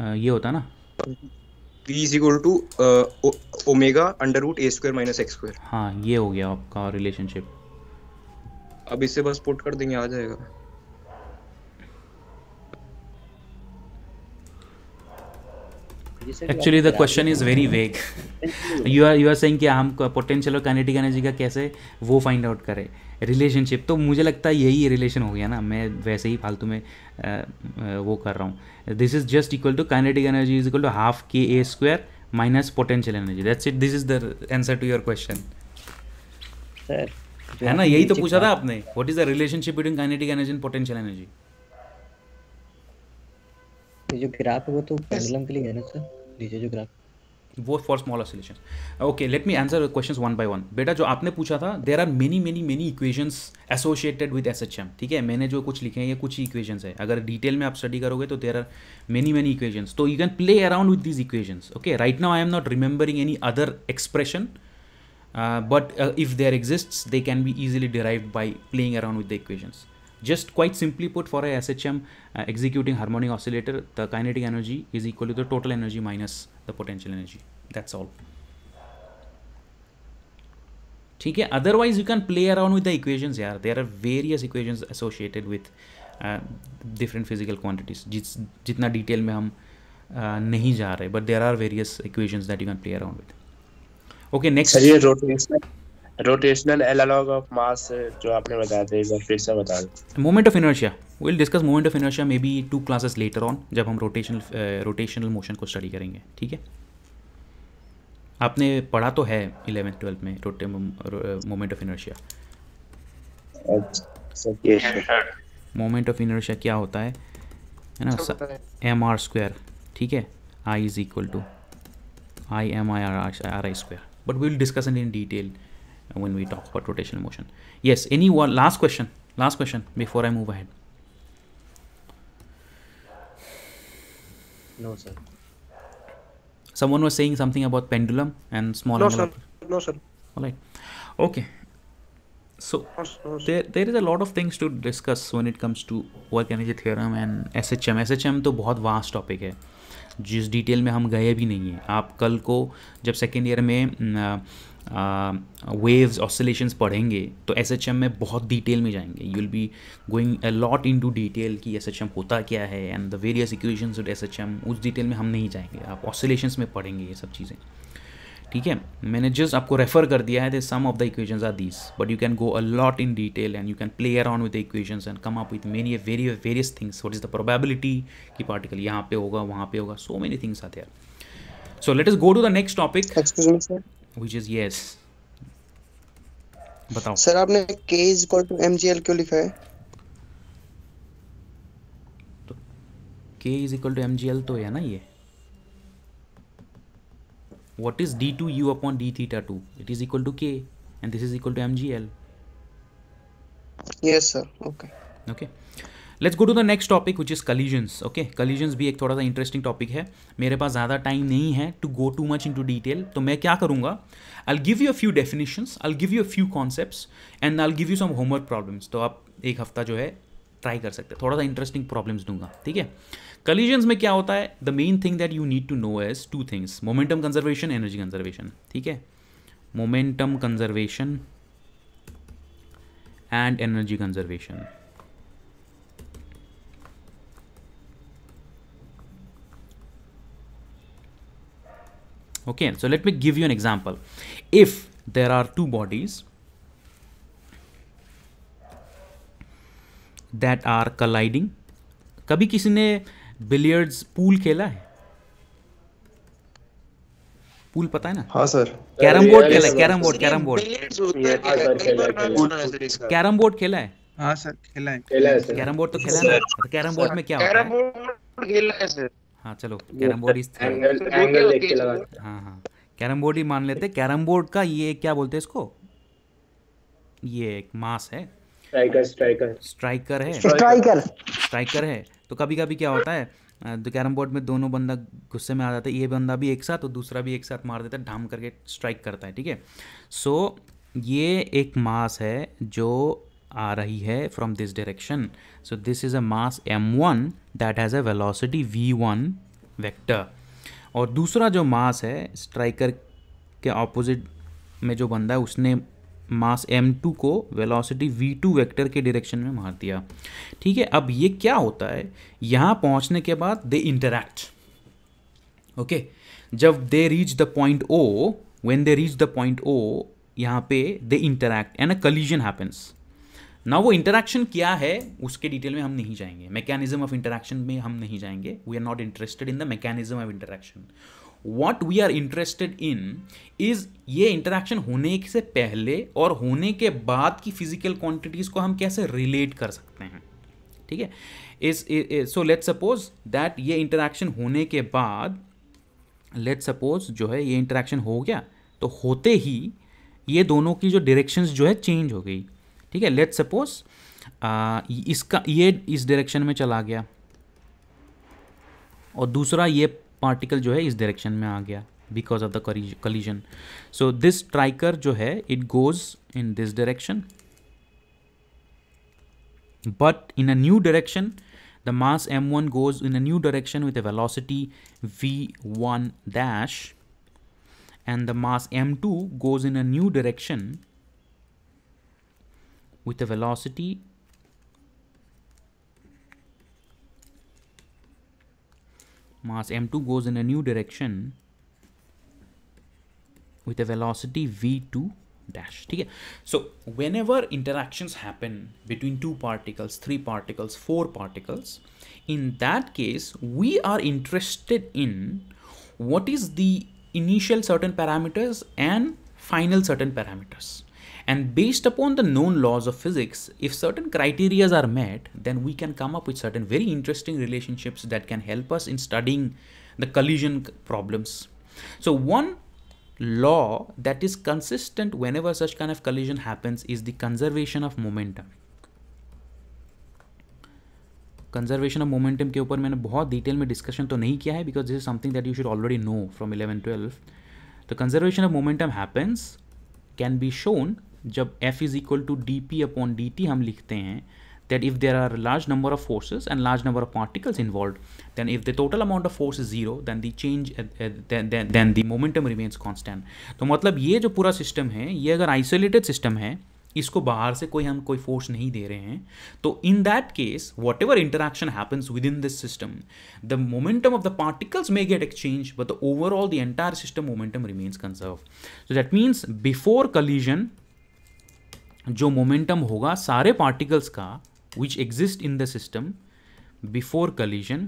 ये होता ना, v is equal to omega under root a square minus x square. हाँ, ये हो गया आपका रिलेशनशिप। अब इसे बस पुट कर देंगे, आ जाएगा। Actually the question is very vague. You are saying कि हम पोटेंशियल और काइनेटिक एनर्जी का कैसे वो फाइंड आउट करें रिलेशनशिप। तो मुझे लगता है यही रिलेशन हो गया ना, मैं वैसे ही फालतू में वो कर रहा हूँ। This is just equal to kinetic energy is equal to half k a square minus potential energy, that's it. This is the answer to your question, है ना? यही तो पूछा था आपने, what is the relationship between kinetic energy and potential energy. ये जो graph है वो तो पेंडुलम के लिए है ना सर, नीचे जो ग्राफ वो for small oscillations. Okay, let me answer questions one by one. बेटा जो आपने पूछा था, there are many equations associated with SHM, ठीक है? मैंने जो कुछ लिखे हैं ये कुछ ही इक्वेशंस है। अगर डिटेल में आप स्टडी करोगे तो देयर आर मेनी इक्वेशंस, तो you can play around with these equations. Okay, right now I am not remembering any other expression, but if there exists they can be easily derived by playing around with the equations. Just quite simply put, for a SHM executing harmonic oscillator, the kinetic energy is equal to the total energy minus the potential energy. That's all. ठीक है? Otherwise you can play around with the equations यार. There are various equations associated with different physical quantities. जितना detail में हम नहीं जा रहे, but there are various equations that you can play around with. Okay, next. ये rotational analogue of मास जो आपने बताया था, एक बार फिर से बता दो। Moment of inertia, we will discuss moment of inertia maybe 2 classes later on, जब हम रोटेशनल मोशन को स्टडी करेंगे, ठीक है? आपने पढ़ा तो है 11th-12th में moment of inertia. Moment of inertia क्या होता है ना? mr², ठीक है? I is equal to I square, but we will discuss it in detail when we talk about rotational motion. Yes, any one last question before I move ahead. No sir. Someone was saying something about pendulum and small angular. No sir. All right, okay, so there is a lot of things to discuss when it comes to work energy theorem and SHM तो बहुत vast topic है, जिस detail में हम गए भी नहीं हैं। आप कल को जब सेकेंड ईयर में वेव्स ऑसिलेशंस पढ़ेंगे तो एसएचएम में बहुत डिटेल में जाएंगे। You will be going a lot into detail कि एसएचएम होता क्या है and the various equations with SHM. उस डिटेल में हम नहीं जाएंगे, आप ऑसिलेशंस में पढ़ेंगे ये सब चीज़ें, ठीक है? मैंने जस्ट आपको रेफर कर दिया है, some of the equations are these, but you can go a lot in detail and you can play around with the equations and come up with many various things. What is the probability कि particle यहाँ पे होगा, वहाँ पे होगा, so many things are there. So let us go to the next topic, which is yes, बताओ sir. आपने k = mgl क्यों लिखा है? तो k = mgl तो है ना ये। What is d2u upon d theta 2? It is equal to k and this is equal to mgl. Yes sir. Okay. Let's go to the next topic which is collisions. Okay, collisions भी एक थोड़ा सा interesting topic है। मेरे पास ज़्यादा time नहीं है to go too much into detail, तो मैं क्या करूँगा, I'll give you a few definitions, I'll give you a few concepts and I'll give you some homework problems. तो आप एक हफ्ता जो है ट्राई कर सकते हैं, थोड़ा सा इंटरेस्टिंग प्रॉब्लम्स दूंगा, ठीक है? कलिजन्स में क्या होता है, the main thing that you need to know is 2 things, momentum conservation, energy conservation, ठीक है? Momentum conservation and energy conservation. Okay, so let me give you an example. If there are 2 bodies that are colliding, कभी किसी ने billiards pool खेला है? Pool पता है ना? हाँ सर। कैरम बोर्ड खेला है? कैरम बोर्ड खेला है? हाँ सर, खेला है। कैरम बोर्ड तो खेला है ना? कैरम बोर्ड में क्या होता है? खेला है सर। हाँ चलो, कैरम बोर्ड इस एंगल देख के लगा। हाँ, कैरम बोर्ड ही मान लेते। कैरम बोर्ड का ये क्या बोलते हैं इसको, ये एक मास है, स्ट्राइकर है, स्ट्राइकर है। तो कभी कभी क्या होता है, तो कैरम बोर्ड में दोनों बंदा गुस्से में आ जाते हैं, ये बंदा भी एक साथ और दूसरा भी एक साथ मार देता है, ढाम करके स्ट्राइक करता है, ठीक है। सो ये एक मास है जो आ रही है from this direction. So this is a mass m1 that has a velocity v1 vector, और दूसरा जो मास है स्ट्राइकर के ऑपोजिट में जो बंदा है उसने मास m2 को वेलोसिटी v2 वेक्टर के डायरेक्शन में मार दिया, ठीक है। अब ये क्या होता है, यहाँ पहुँचने के बाद दे इंटरैक्ट, ओके। जब they reach the point O, when they reach the point O, यहाँ पे they interact and a collision happens. ना वो इंटरैक्शन क्या है उसके डिटेल में हम नहीं जाएंगे, मैकेनिज्म ऑफ इंटरैक्शन में हम नहीं जाएंगे, we are not interested in the mechanism of interaction. What we are interested in is ये इंटरैक्शन होने से पहले और होने के बाद की फिजिकल क्वांटिटीज को हम कैसे रिलेट कर सकते हैं, ठीक है। इस सो लेट्स सपोज दैट ये इंटरैक्शन होने के बाद, लेट्स सपोज जो है ये इंटरैक्शन हो गया, तो होते ही ये दोनों की जो डायरेक्शंस जो है चेंज हो गई, ठीक है। लेट्स सपोज इसका ये इस डायरेक्शन में चला गया और दूसरा ये पार्टिकल जो है इस डायरेक्शन में आ गया because of the collision. So this striker जो है it goes in this direction, but in a new direction the mass m1 goes in a new direction with a velocity v1 dash, and the mass m2 goes in a new direction with a velocity mass m2 goes in a new direction with a velocity v2 dash, ठीक है। So whenever interactions happen between two particles, three particles, four particles, in that case we are interested in what is the initial certain parameters and final certain parameters, and based upon the known laws of physics, if certain criteria are met, then we can come up with certain very interesting relationships that can help us in studying the collision problems. So one law that is consistent whenever such kind of collision happens is the conservation of momentum. Conservation of momentum के ऊपर मैंने बहुत detail में discussion तो नहीं किया है because this is something that you should already know from 11-12. तो conservation of momentum happens can be shown जब f is equal to dp upon dt हम लिखते हैं, that if there are large number of forces and large number of particles involved, then if the total amount of force is zero, then the change then the momentum remains constant. तो मतलब ये जो पूरा system है ये अगर isolated system है, इसको बाहर से हम कोई फोर्स नहीं दे रहे हैं, तो in that case what ever interaction happens with in this system, the momentum of the particles may gate exchange but the overall the entire system momentum remains conserve. So that means before collision जो momentum होगा सारे particles का which exist in the system before collision,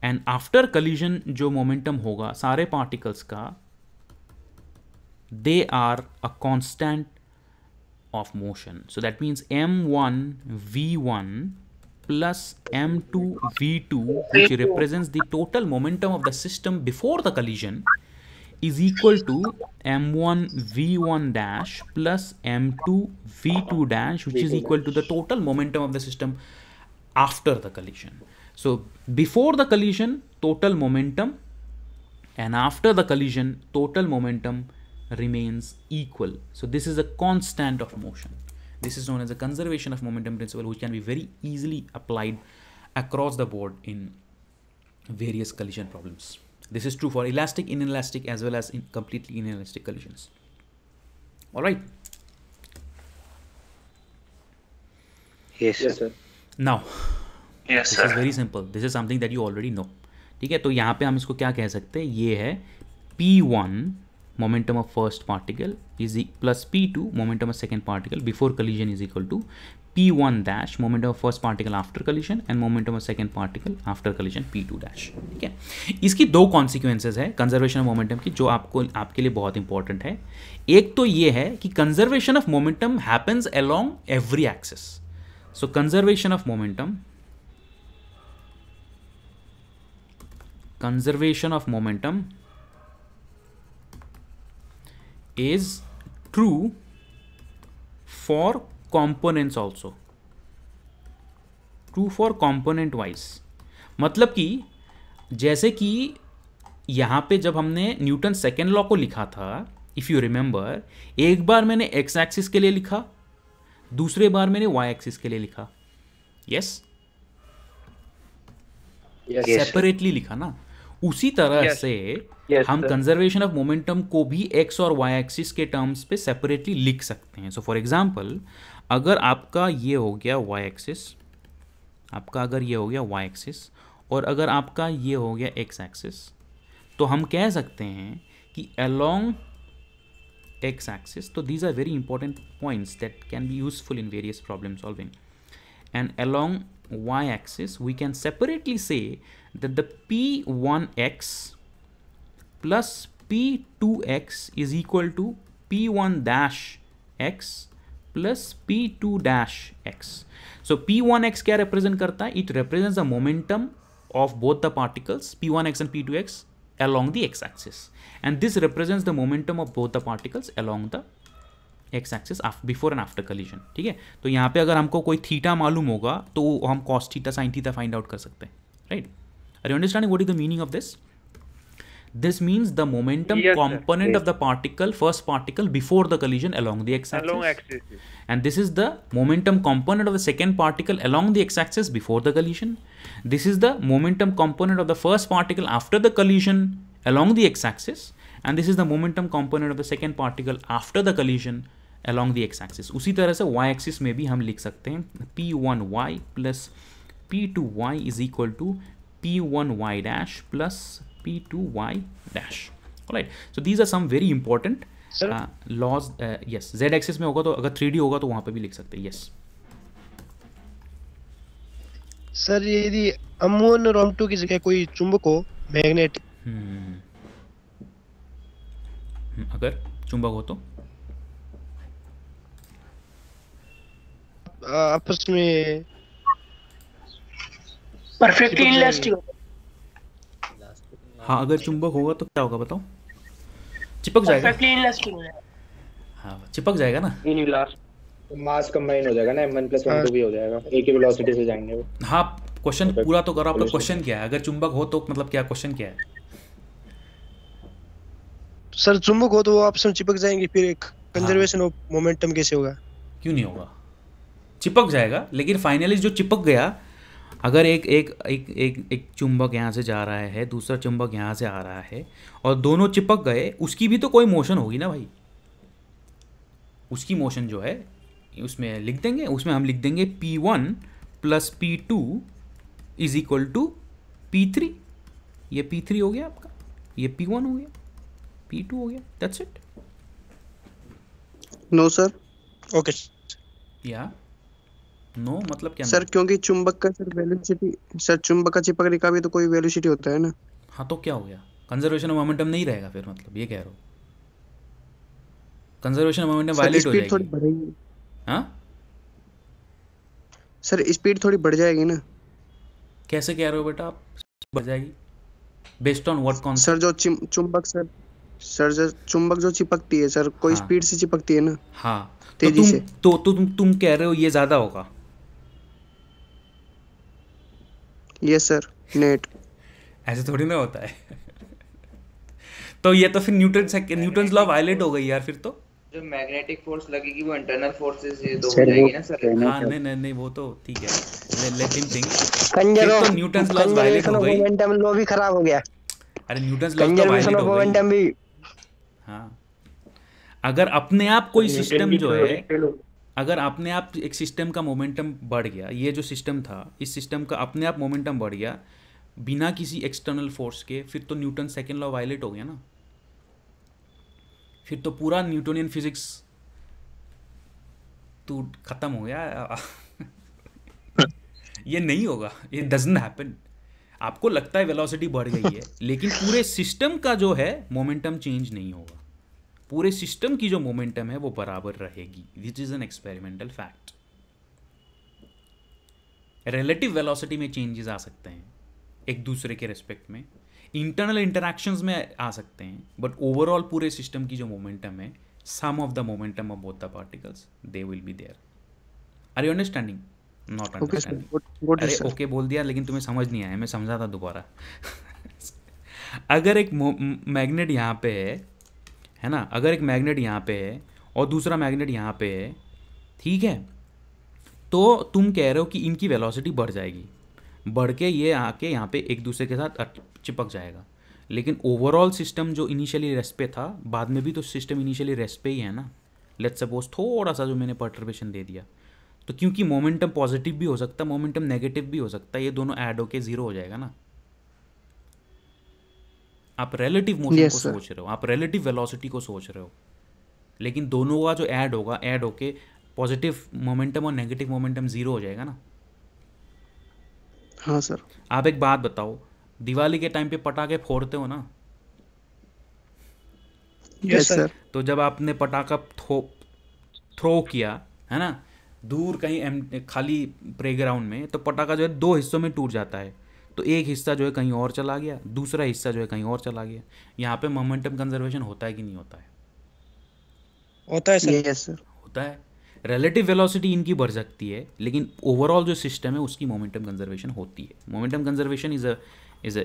and after collision जो momentum होगा सारे particles का, they are a constant of motion. So that means m1 v1 plus m2 v2, which represents the total momentum of the system before the collision, is equal to m1 v1 dash plus m2 v2 dash, which is equal to the total momentum of the system after the collision. So before the collision total momentum, and after the collision total momentum remains equal. So this is a constant of motion. This is known as the conservation of momentum principle, which can be very easily applied across the board in various collision problems. This is true for elastic, inelastic, as well as in completely inelastic collisions. All right. Yes, sir. Now, yes, this is very simple. This is something that you already know. ठीक है, तो यहाँ पे हम इसको क्या कह सकते हैं, ये है P1 momentum of first particle is plus P2 momentum of second particle before collision is equal to P1 dash momentum of first particle after collision and momentum of second particle after collision P2 dash. ठीक है, इसकी दो consequences है conservation of momentum की जो आपके लिए बहुत इंपॉर्टेंट है. एक तो ये है कि conservation of momentum happens along every axis. So conservation of momentum is true for components also, true for component wise। मतलब कि जैसे कि यहाँ पे जब हमने न्यूटन सेकेंड लॉ को लिखा था, इफ़ यू रिमेंबर, एक बार मैंने एक्स एक्सिस के लिए लिखा, दूसरे बार मैंने वाई एक्सिस के लिए लिखा। यस, सेपरेटली लिखा ना। उसी तरह से हम कंजर्वेशन ऑफ मोमेंटम को भी एक्स और वाई एक्सिस के टर्म्स पे सेपरेटली लिख सकते हैं। सो फॉर एग्जांपल, अगर आपका ये हो गया वाई एक्सिस, आपका अगर ये हो गया वाई एक्सिस, और अगर आपका ये हो गया एक्स एक्सिस, तो हम कह सकते हैं कि अलोंग एक्स एक्सिस, तो these are very important points that can be useful in various problem solving, and along y-axis we can separately say that the p1x plus p2x is equal to p1 dash x plus p2 dash x. So p1x क्या represent करता है? It represents the momentum of both the particles p1x and p2x along the x-axis, and this represents the momentum of both the particles along the X axis before and after collision. ठीक है, तो यहाँ पे अगर हमको कोई theta मालूम होगा तो हम cos theta sine theta find out कर सकते हैं, right? Are you understanding what is the meaning of this? This means the momentum component of the particle, first particle before the collision along the x-axis. And this is the momentum component of the second particle along the x-axis before the collision. This is the momentum component of the first particle after the collision along the x-axis. And this is the momentum component of the second particle after the collision along the x-axis. उसी तरह से y-axis में भी हम लिख सकते हैं p1y plus p2y is equal to p1y dash plus p2y dash. Alright, so these are some very important laws. Yes, z-axis में होगा तो अगर 3D होगा तो वहाँ पे भी लिख सकते हैं। Yes. सर यदि M1 और M2 की जगह कोई चुंबक हो, मैग्नेट, अगर चुंबक हो तो आपस में परफेक्टली इनलेस्टिक। हाँ, अगर चुंबक होगा तो क्या होगा बताओ? चिपक जाएगा। Perfectly inelastic. हाँ, चिपक जाएगा ना। मास कंबाइन हो जाएगा ना, m1 + m2 भी हो जाएगा, एक ही वेलोसिटी से जाएंगे वो। हाँ, क्वेश्चन पूरा तो करो। आपका क्वेश्चन क्या है? अगर चुंबक हो तो मतलब क्या क्वेश्चन क्या है? सर चुंबक हो तो वो आपस में चिपक जाएंगे, फिर कंजर्वेशन ऑफ मोमेंटम कैसे होगा? क्यों नहीं होगा? चिपक जाएगा, लेकिन फाइनली जो चिपक गया, अगर एक चुंबक यहाँ से जा रहा है, दूसरा चुंबक यहाँ से आ रहा है, और दोनों चिपक गए, उसकी भी तो कोई मोशन होगी ना भाई। उसकी मोशन जो है उसमें लिख देंगे, उसमें हम लिख देंगे p1 + p2 is equal to p3। ये p3 हो गया आपका, ये p1 हो गया, p2 हो गया, that's it. No sir. Okay या नो मतलब क्या सर? क्योंकि चुंबक का सर वेलोसिटी, सर चुंबक का चिपकने का भी तो कोई वेलोसिटी होता है ना। हाँ, तो क्या हो गया? कंजर्वेशन ऑफ मोमेंटम नहीं रहेगा फिर, मतलब ये कह रहा हूँ। कंजर्वेशन ऑफ मोमेंटम वायलेट हो जाएगी। थोड़ी बढ़ेगी। हाँ सर, स्पीड थोड़ी बढ़ जाएगी ना। कैसे कह रहे हो बेटा आप? बढ़ जाएगी based on what concept? Sir जो चुंबक सर जो चुंबक जो चिपकती है सर, कोई स्पीड से चिपकती है ना। हाँ, तेजी से। तो तुम कह रहे हो ये ज्यादा होगा? Yes sir, net. ऐसे थोड़ी ना होता है। तो ये तो फिर न्यूटन्स लॉ वायलेट हो गई यार फिर तो। जो मैग्नेटिक फोर्स लगेगी वो इंटरनल फोर्सेस ये तो हो जाएगी ना सर। हाँ, नहीं वो तो ठीक है, लेट हिम थिंक। तो न्यूटन्स लॉ वायलेट हो गई, मोमेंटम लॉ भी खराब हो गया। अरे न्यूटन्स लॉ तो वायलेट हो मोमेंटम भी। हाँ, अगर अपने आप कोई सिस्टम जो है, अगर अपने आप एक सिस्टम का मोमेंटम बढ़ गया, ये जो सिस्टम था, इस सिस्टम का अपने आप मोमेंटम बढ़ गया बिना किसी एक्सटर्नल फोर्स के, फिर तो न्यूटन सेकेंड लॉ वायलेट हो गया ना। फिर तो पूरा न्यूटोनियन फिजिक्स तो खत्म हो गया। ये नहीं होगा, ये डजंट हैपन। आपको लगता है वेलोसिटी बढ़ गई है, लेकिन पूरे सिस्टम का जो है मोमेंटम चेंज नहीं होगा। पूरे सिस्टम की जो मोमेंटम है वो बराबर रहेगी, which is an experimental fact. Relative velocity में चेंजेस आ सकते हैं एक दूसरे के रिस्पेक्ट में, इंटरनल इंटरैक्शंस में आ सकते हैं, बट ओवरऑल पूरे सिस्टम की जो मोमेंटम है sum of the momentum of both the particles, they will be there. Are you understanding? Not Okay, sir. understanding. What अरे is, sir? ओके बोल दिया लेकिन तुम्हें समझ नहीं आया, मैं समझा था दोबारा. अगर एक मैग्नेट यहाँ पे है ना, अगर एक मैग्नेट यहाँ पे है और दूसरा मैग्नेट यहाँ पे है, ठीक है, तो तुम कह रहे हो कि इनकी वेलोसिटी बढ़ जाएगी, बढ़ के ये आके यहाँ पे एक दूसरे के साथ चिपक जाएगा. लेकिन ओवरऑल सिस्टम जो इनिशियली रेस्ट पे था, बाद में भी तो सिस्टम इनिशियली रेस्ट पे ही है ना. लेट्स सपोज थोड़ा सा जो मैंने पर्टर्बेशन दे दिया, तो क्योंकि मोमेंटम पॉजिटिव भी हो सकता है, मोमेंटम नेगेटिव भी हो सकता है, ये दोनों ऐड होके जीरो हो जाएगा ना. आप रिलेटिव मोशन Yes, को sir. सोच रहे हो, आप रिलेटिव वेलोसिटी को सोच रहे हो, लेकिन दोनों का जो ऐड होगा, ऐड होके पॉजिटिव मोमेंटम और नेगेटिव मोमेंटम जीरो हो जाएगा ना. हाँ सर. आप एक बात बताओ, दिवाली के टाइम पे पटाखे फोड़ते हो ना. Yes, sir. तो जब आपने पटाखा थ्रो किया है ना दूर कहीं खाली प्लेग्राउंड में, तो पटाखा जो है दो हिस्सों में टूट जाता है. तो एक हिस्सा जो है कहीं और चला गया, दूसरा हिस्सा जो है कहीं और चला गया. यहाँ पे मोमेंटम कंजर्वेशन होता है कि नहीं होता है? होता है सर. Yes, sir. होता है. रिलेटिव वेलोसिटी इनकी बढ़ सकती है, लेकिन ओवरऑल जो सिस्टम है उसकी मोमेंटम कंजर्वेशन होती है. Momentum conservation is a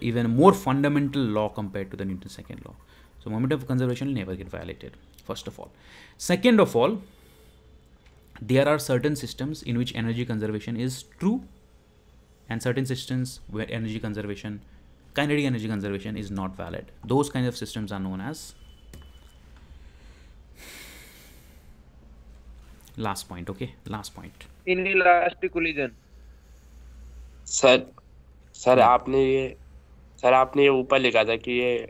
even more fundamental law compared to the Newton's second law. So momentum conservation will never get violated, first of all. Second of all, there are certain systems in which energy conservation is true, and certain systems where energy conservation, kinetic energy conservation, is not valid. Those kinds of systems are known as last point. Okay, last point. Inelastic collision. Sir आपने ये ऊपर लिखा था कि ये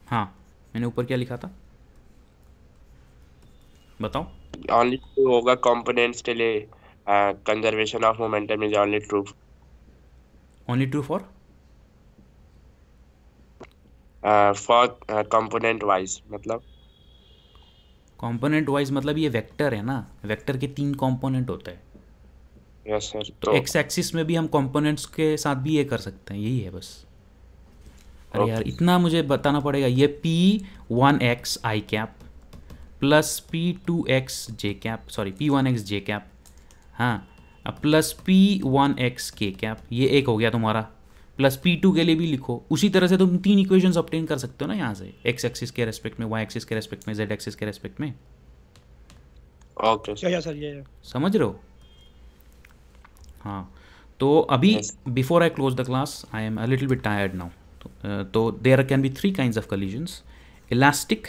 हाँ, मैंने ऊपर क्या लिखा था बताओ. only true होगा components के लिए conservation of momentum is only true. Only true for component wise, मतलब कंपोनेंट वाइज मतलब ये वेक्टर है ना, वेक्टर के 3 कंपोनेंट होते हैं. Yes sir. तो एक्स एक्सिस में भी हम कंपोनेंट्स के साथ भी ये कर सकते हैं, यही है बस. अरे यार इतना मुझे बताना पड़ेगा. ये P1x i cap plus P2x j cap, sorry P1x j cap, हाँ, प्लस P1x k कैप, ये एक हो गया तुम्हारा. प्लस P2 के लिए भी लिखो. उसी तरह से तुम 3 इक्वेशंस ऑब्टेन कर सकते हो ना यहाँ से, एक्स एक्सिस के रेस्पेक्ट में, वाई एक्सिस के रेस्पेक्ट में, जेड एक्सिस के रेस्पेक्ट में. Okay sir. ये समझ रहे हो? हाँ, तो अभी before I close the class, I am a little bit tired now. तो there can be 3 kinds of collisions: elastic,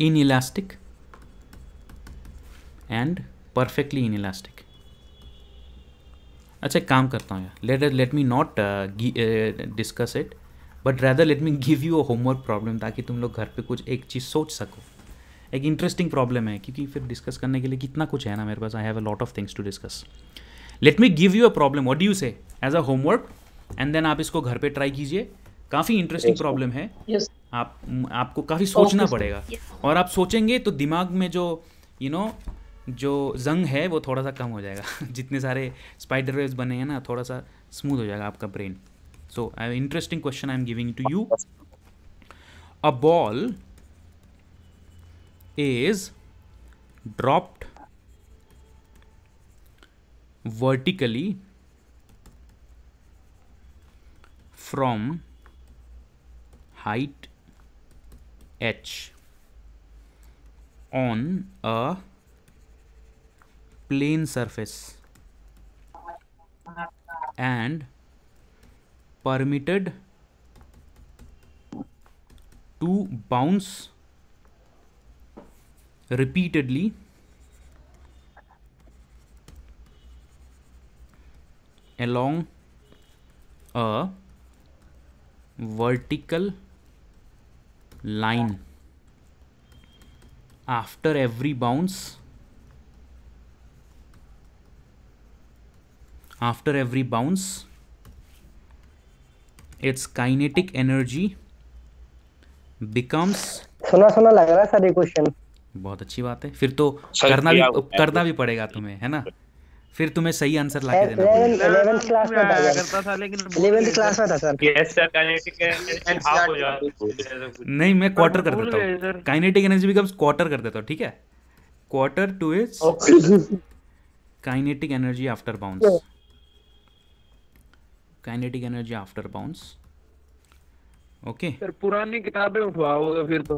inelastic and perfectly inelastic. अच्छा, एक काम करता हूँ यार, let me not discuss it, but rather let me give you a homework problem, ताकि तुम लोग घर पे कुछ एक चीज़ सोच सको. एक इंटरेस्टिंग प्रॉब्लम है, क्योंकि फिर डिस्कस करने के लिए कितना कुछ है ना मेरे पास. I have a lot of things to discuss. Let me give you a problem, what do you say, as a homework, and then आप इसको घर पे ट्राई कीजिए. काफ़ी इंटरेस्टिंग प्रॉब्लम है. आपको काफ़ी सोचना पड़ेगा, और आप सोचेंगे तो दिमाग में जो जो जंग है वो थोड़ा सा कम हो जाएगा. जितने सारे स्पाइडर वेव्स बने हैं ना, थोड़ा सा स्मूथ हो जाएगा आपका brain. So interesting question I am giving to you. A ball is dropped vertically from height h on a plane surface and permitted to bounce repeatedly along a vertical line. After every bounce, its kinetic energy becomes. सुना लग रहा है sir ये question. बहुत अच्छी बात है. फिर तो करना भी पड़ेगा तुम्हें, है ना. फिर तुम्हें सही आंसर लाके देना 11th क्लास में था करता था लेकिन 11th क्लास में था sir. Yes sir, kinetic energy half हो जाती है। नहीं, मैं क्वार्टर कर भूल देता गए हूँ, sir. Kinetic energy becomes quarter कर देता हूँ, ठीक है। Quarter two is kinetic energy after bounce, kinetic energy after bounce. Okay sir पुरानी किताबें उठवाओगे फिर तो।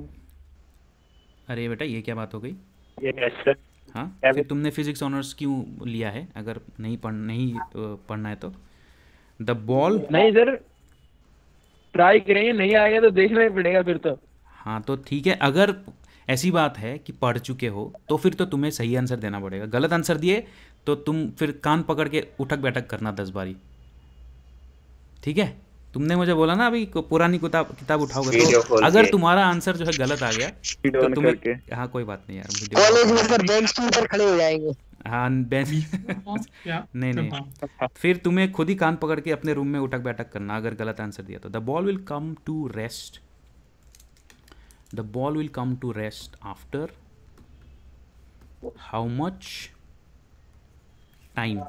अरे बेटा ये क्या बात हो गई? Yes sir. हाँ, फिर तुमने फिजिक्स ऑनर्स क्यों लिया है अगर नहीं पढ़ना है तो? द बॉल नहीं सर, ट्राई करेंगे, नहीं आएगा तो देखना ही पड़ेगा फिर तो। हाँ तो ठीक है, अगर ऐसी बात है कि पढ़ चुके हो तो फिर तो तुम्हें सही आंसर देना पड़ेगा। गलत आंसर दिए तो तुम फिर कान पकड़ के उठक बैठक करना 10 बारी, ठीक है। तुमने मुझे बोला ना अभी पुरानी किताब उठाओगे, तो अगर तुम्हारा आंसर जो है गलत आ गया तो तुम्हें, हाँ कोई बात नहीं यार, कॉलेज में सर बेंच के ऊपर खड़े हो जाएंगे। हाँ बेंच नहीं, फिर तुम्हें खुद ही कान पकड़ के अपने रूम में उठक बैठक करना अगर गलत आंसर दिया तो। The ball will come to rest, the ball will come to rest after how much time,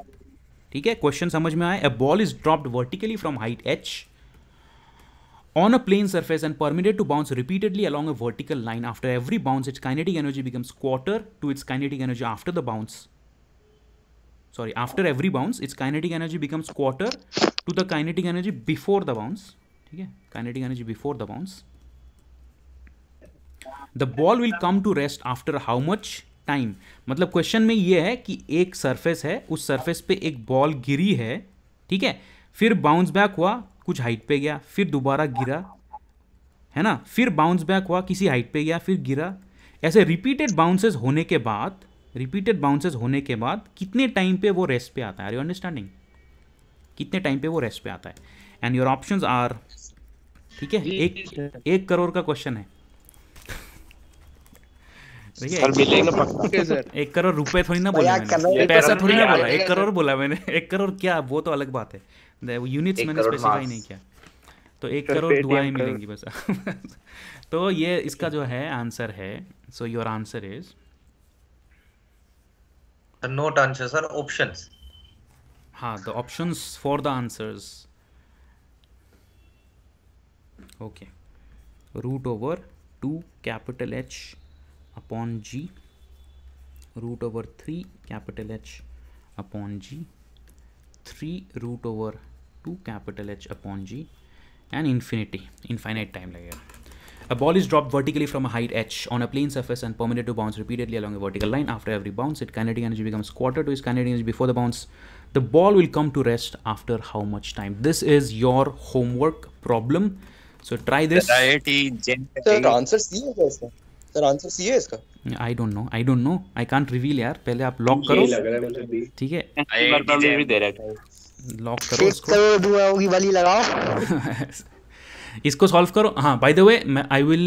ठीक है। क्वेश्चन समझ में आया? A ball is dropped vertically from height h on a plane surface and permitted to bounce repeatedly along a vertical line. After every bounce, its kinetic energy becomes quarter to its kinetic energy after the bounce. Sorry, after every bounce, its kinetic energy becomes quarter to the kinetic energy before the bounce. ठीक है, kinetic energy before the bounce. The ball will come to rest after how much time? मतलब question में ये है कि एक surface है, उस सरफेस पे एक बॉल गिरी है, ठीक है, फिर बाउंस बैक हुआ, कुछ हाइट पे गया, फिर दोबारा गिरा, है ना, फिर बाउंस बैक हुआ, किसी हाइट पे गया, फिर गिरा। ऐसे रिपीटेड बाउंसेस होने के बाद कितने टाइम पे वो रेस्ट पे आता है? Are you understanding? कितने टाइम पे वो रेस्ट पे आता है? एंड योर ऑप्शंस आर, ठीक है, 1 करोड़ का क्वेश्चन है, ठीक है। 1 करोड़ रुपए थोड़ी ना बोला मैंने, पैसा थोड़ी ना बोला, 1 करोड़ बोला मैंने। 1 करोड़ क्या, वो तो अलग बात है, यूनिट्स मैंने स्पेसिफाई नहीं किया। तो 1 करोड़ दुआएं मिलेंगी बस। तो ये इसका जो है आंसर है, so your answer is not answer sir, options. हाँ, the options for the answers, okay, root over 2 capital H upon G, root over 3 capital H upon G, 3 root over 2 capital H upon G, and infinite time लगेगा. A ball is dropped vertically from a height h on a plane surface and permitted to bounce repeatedly along a vertical line. After every bounce, its kinetic energy becomes quarter to its kinetic energy before the bounce. The ball will come to rest after how much time? This is your homework problem. So try this. Sir, answer C है क्या इसका? Sir, answer C है इसका? I don't know. I can't reveal यार. पहले आप lock करो. ठीक है. लॉक करो इसको. दुआ होगी वाली लगाओ. इसको सॉल्व करो. हाँ, by the way, I will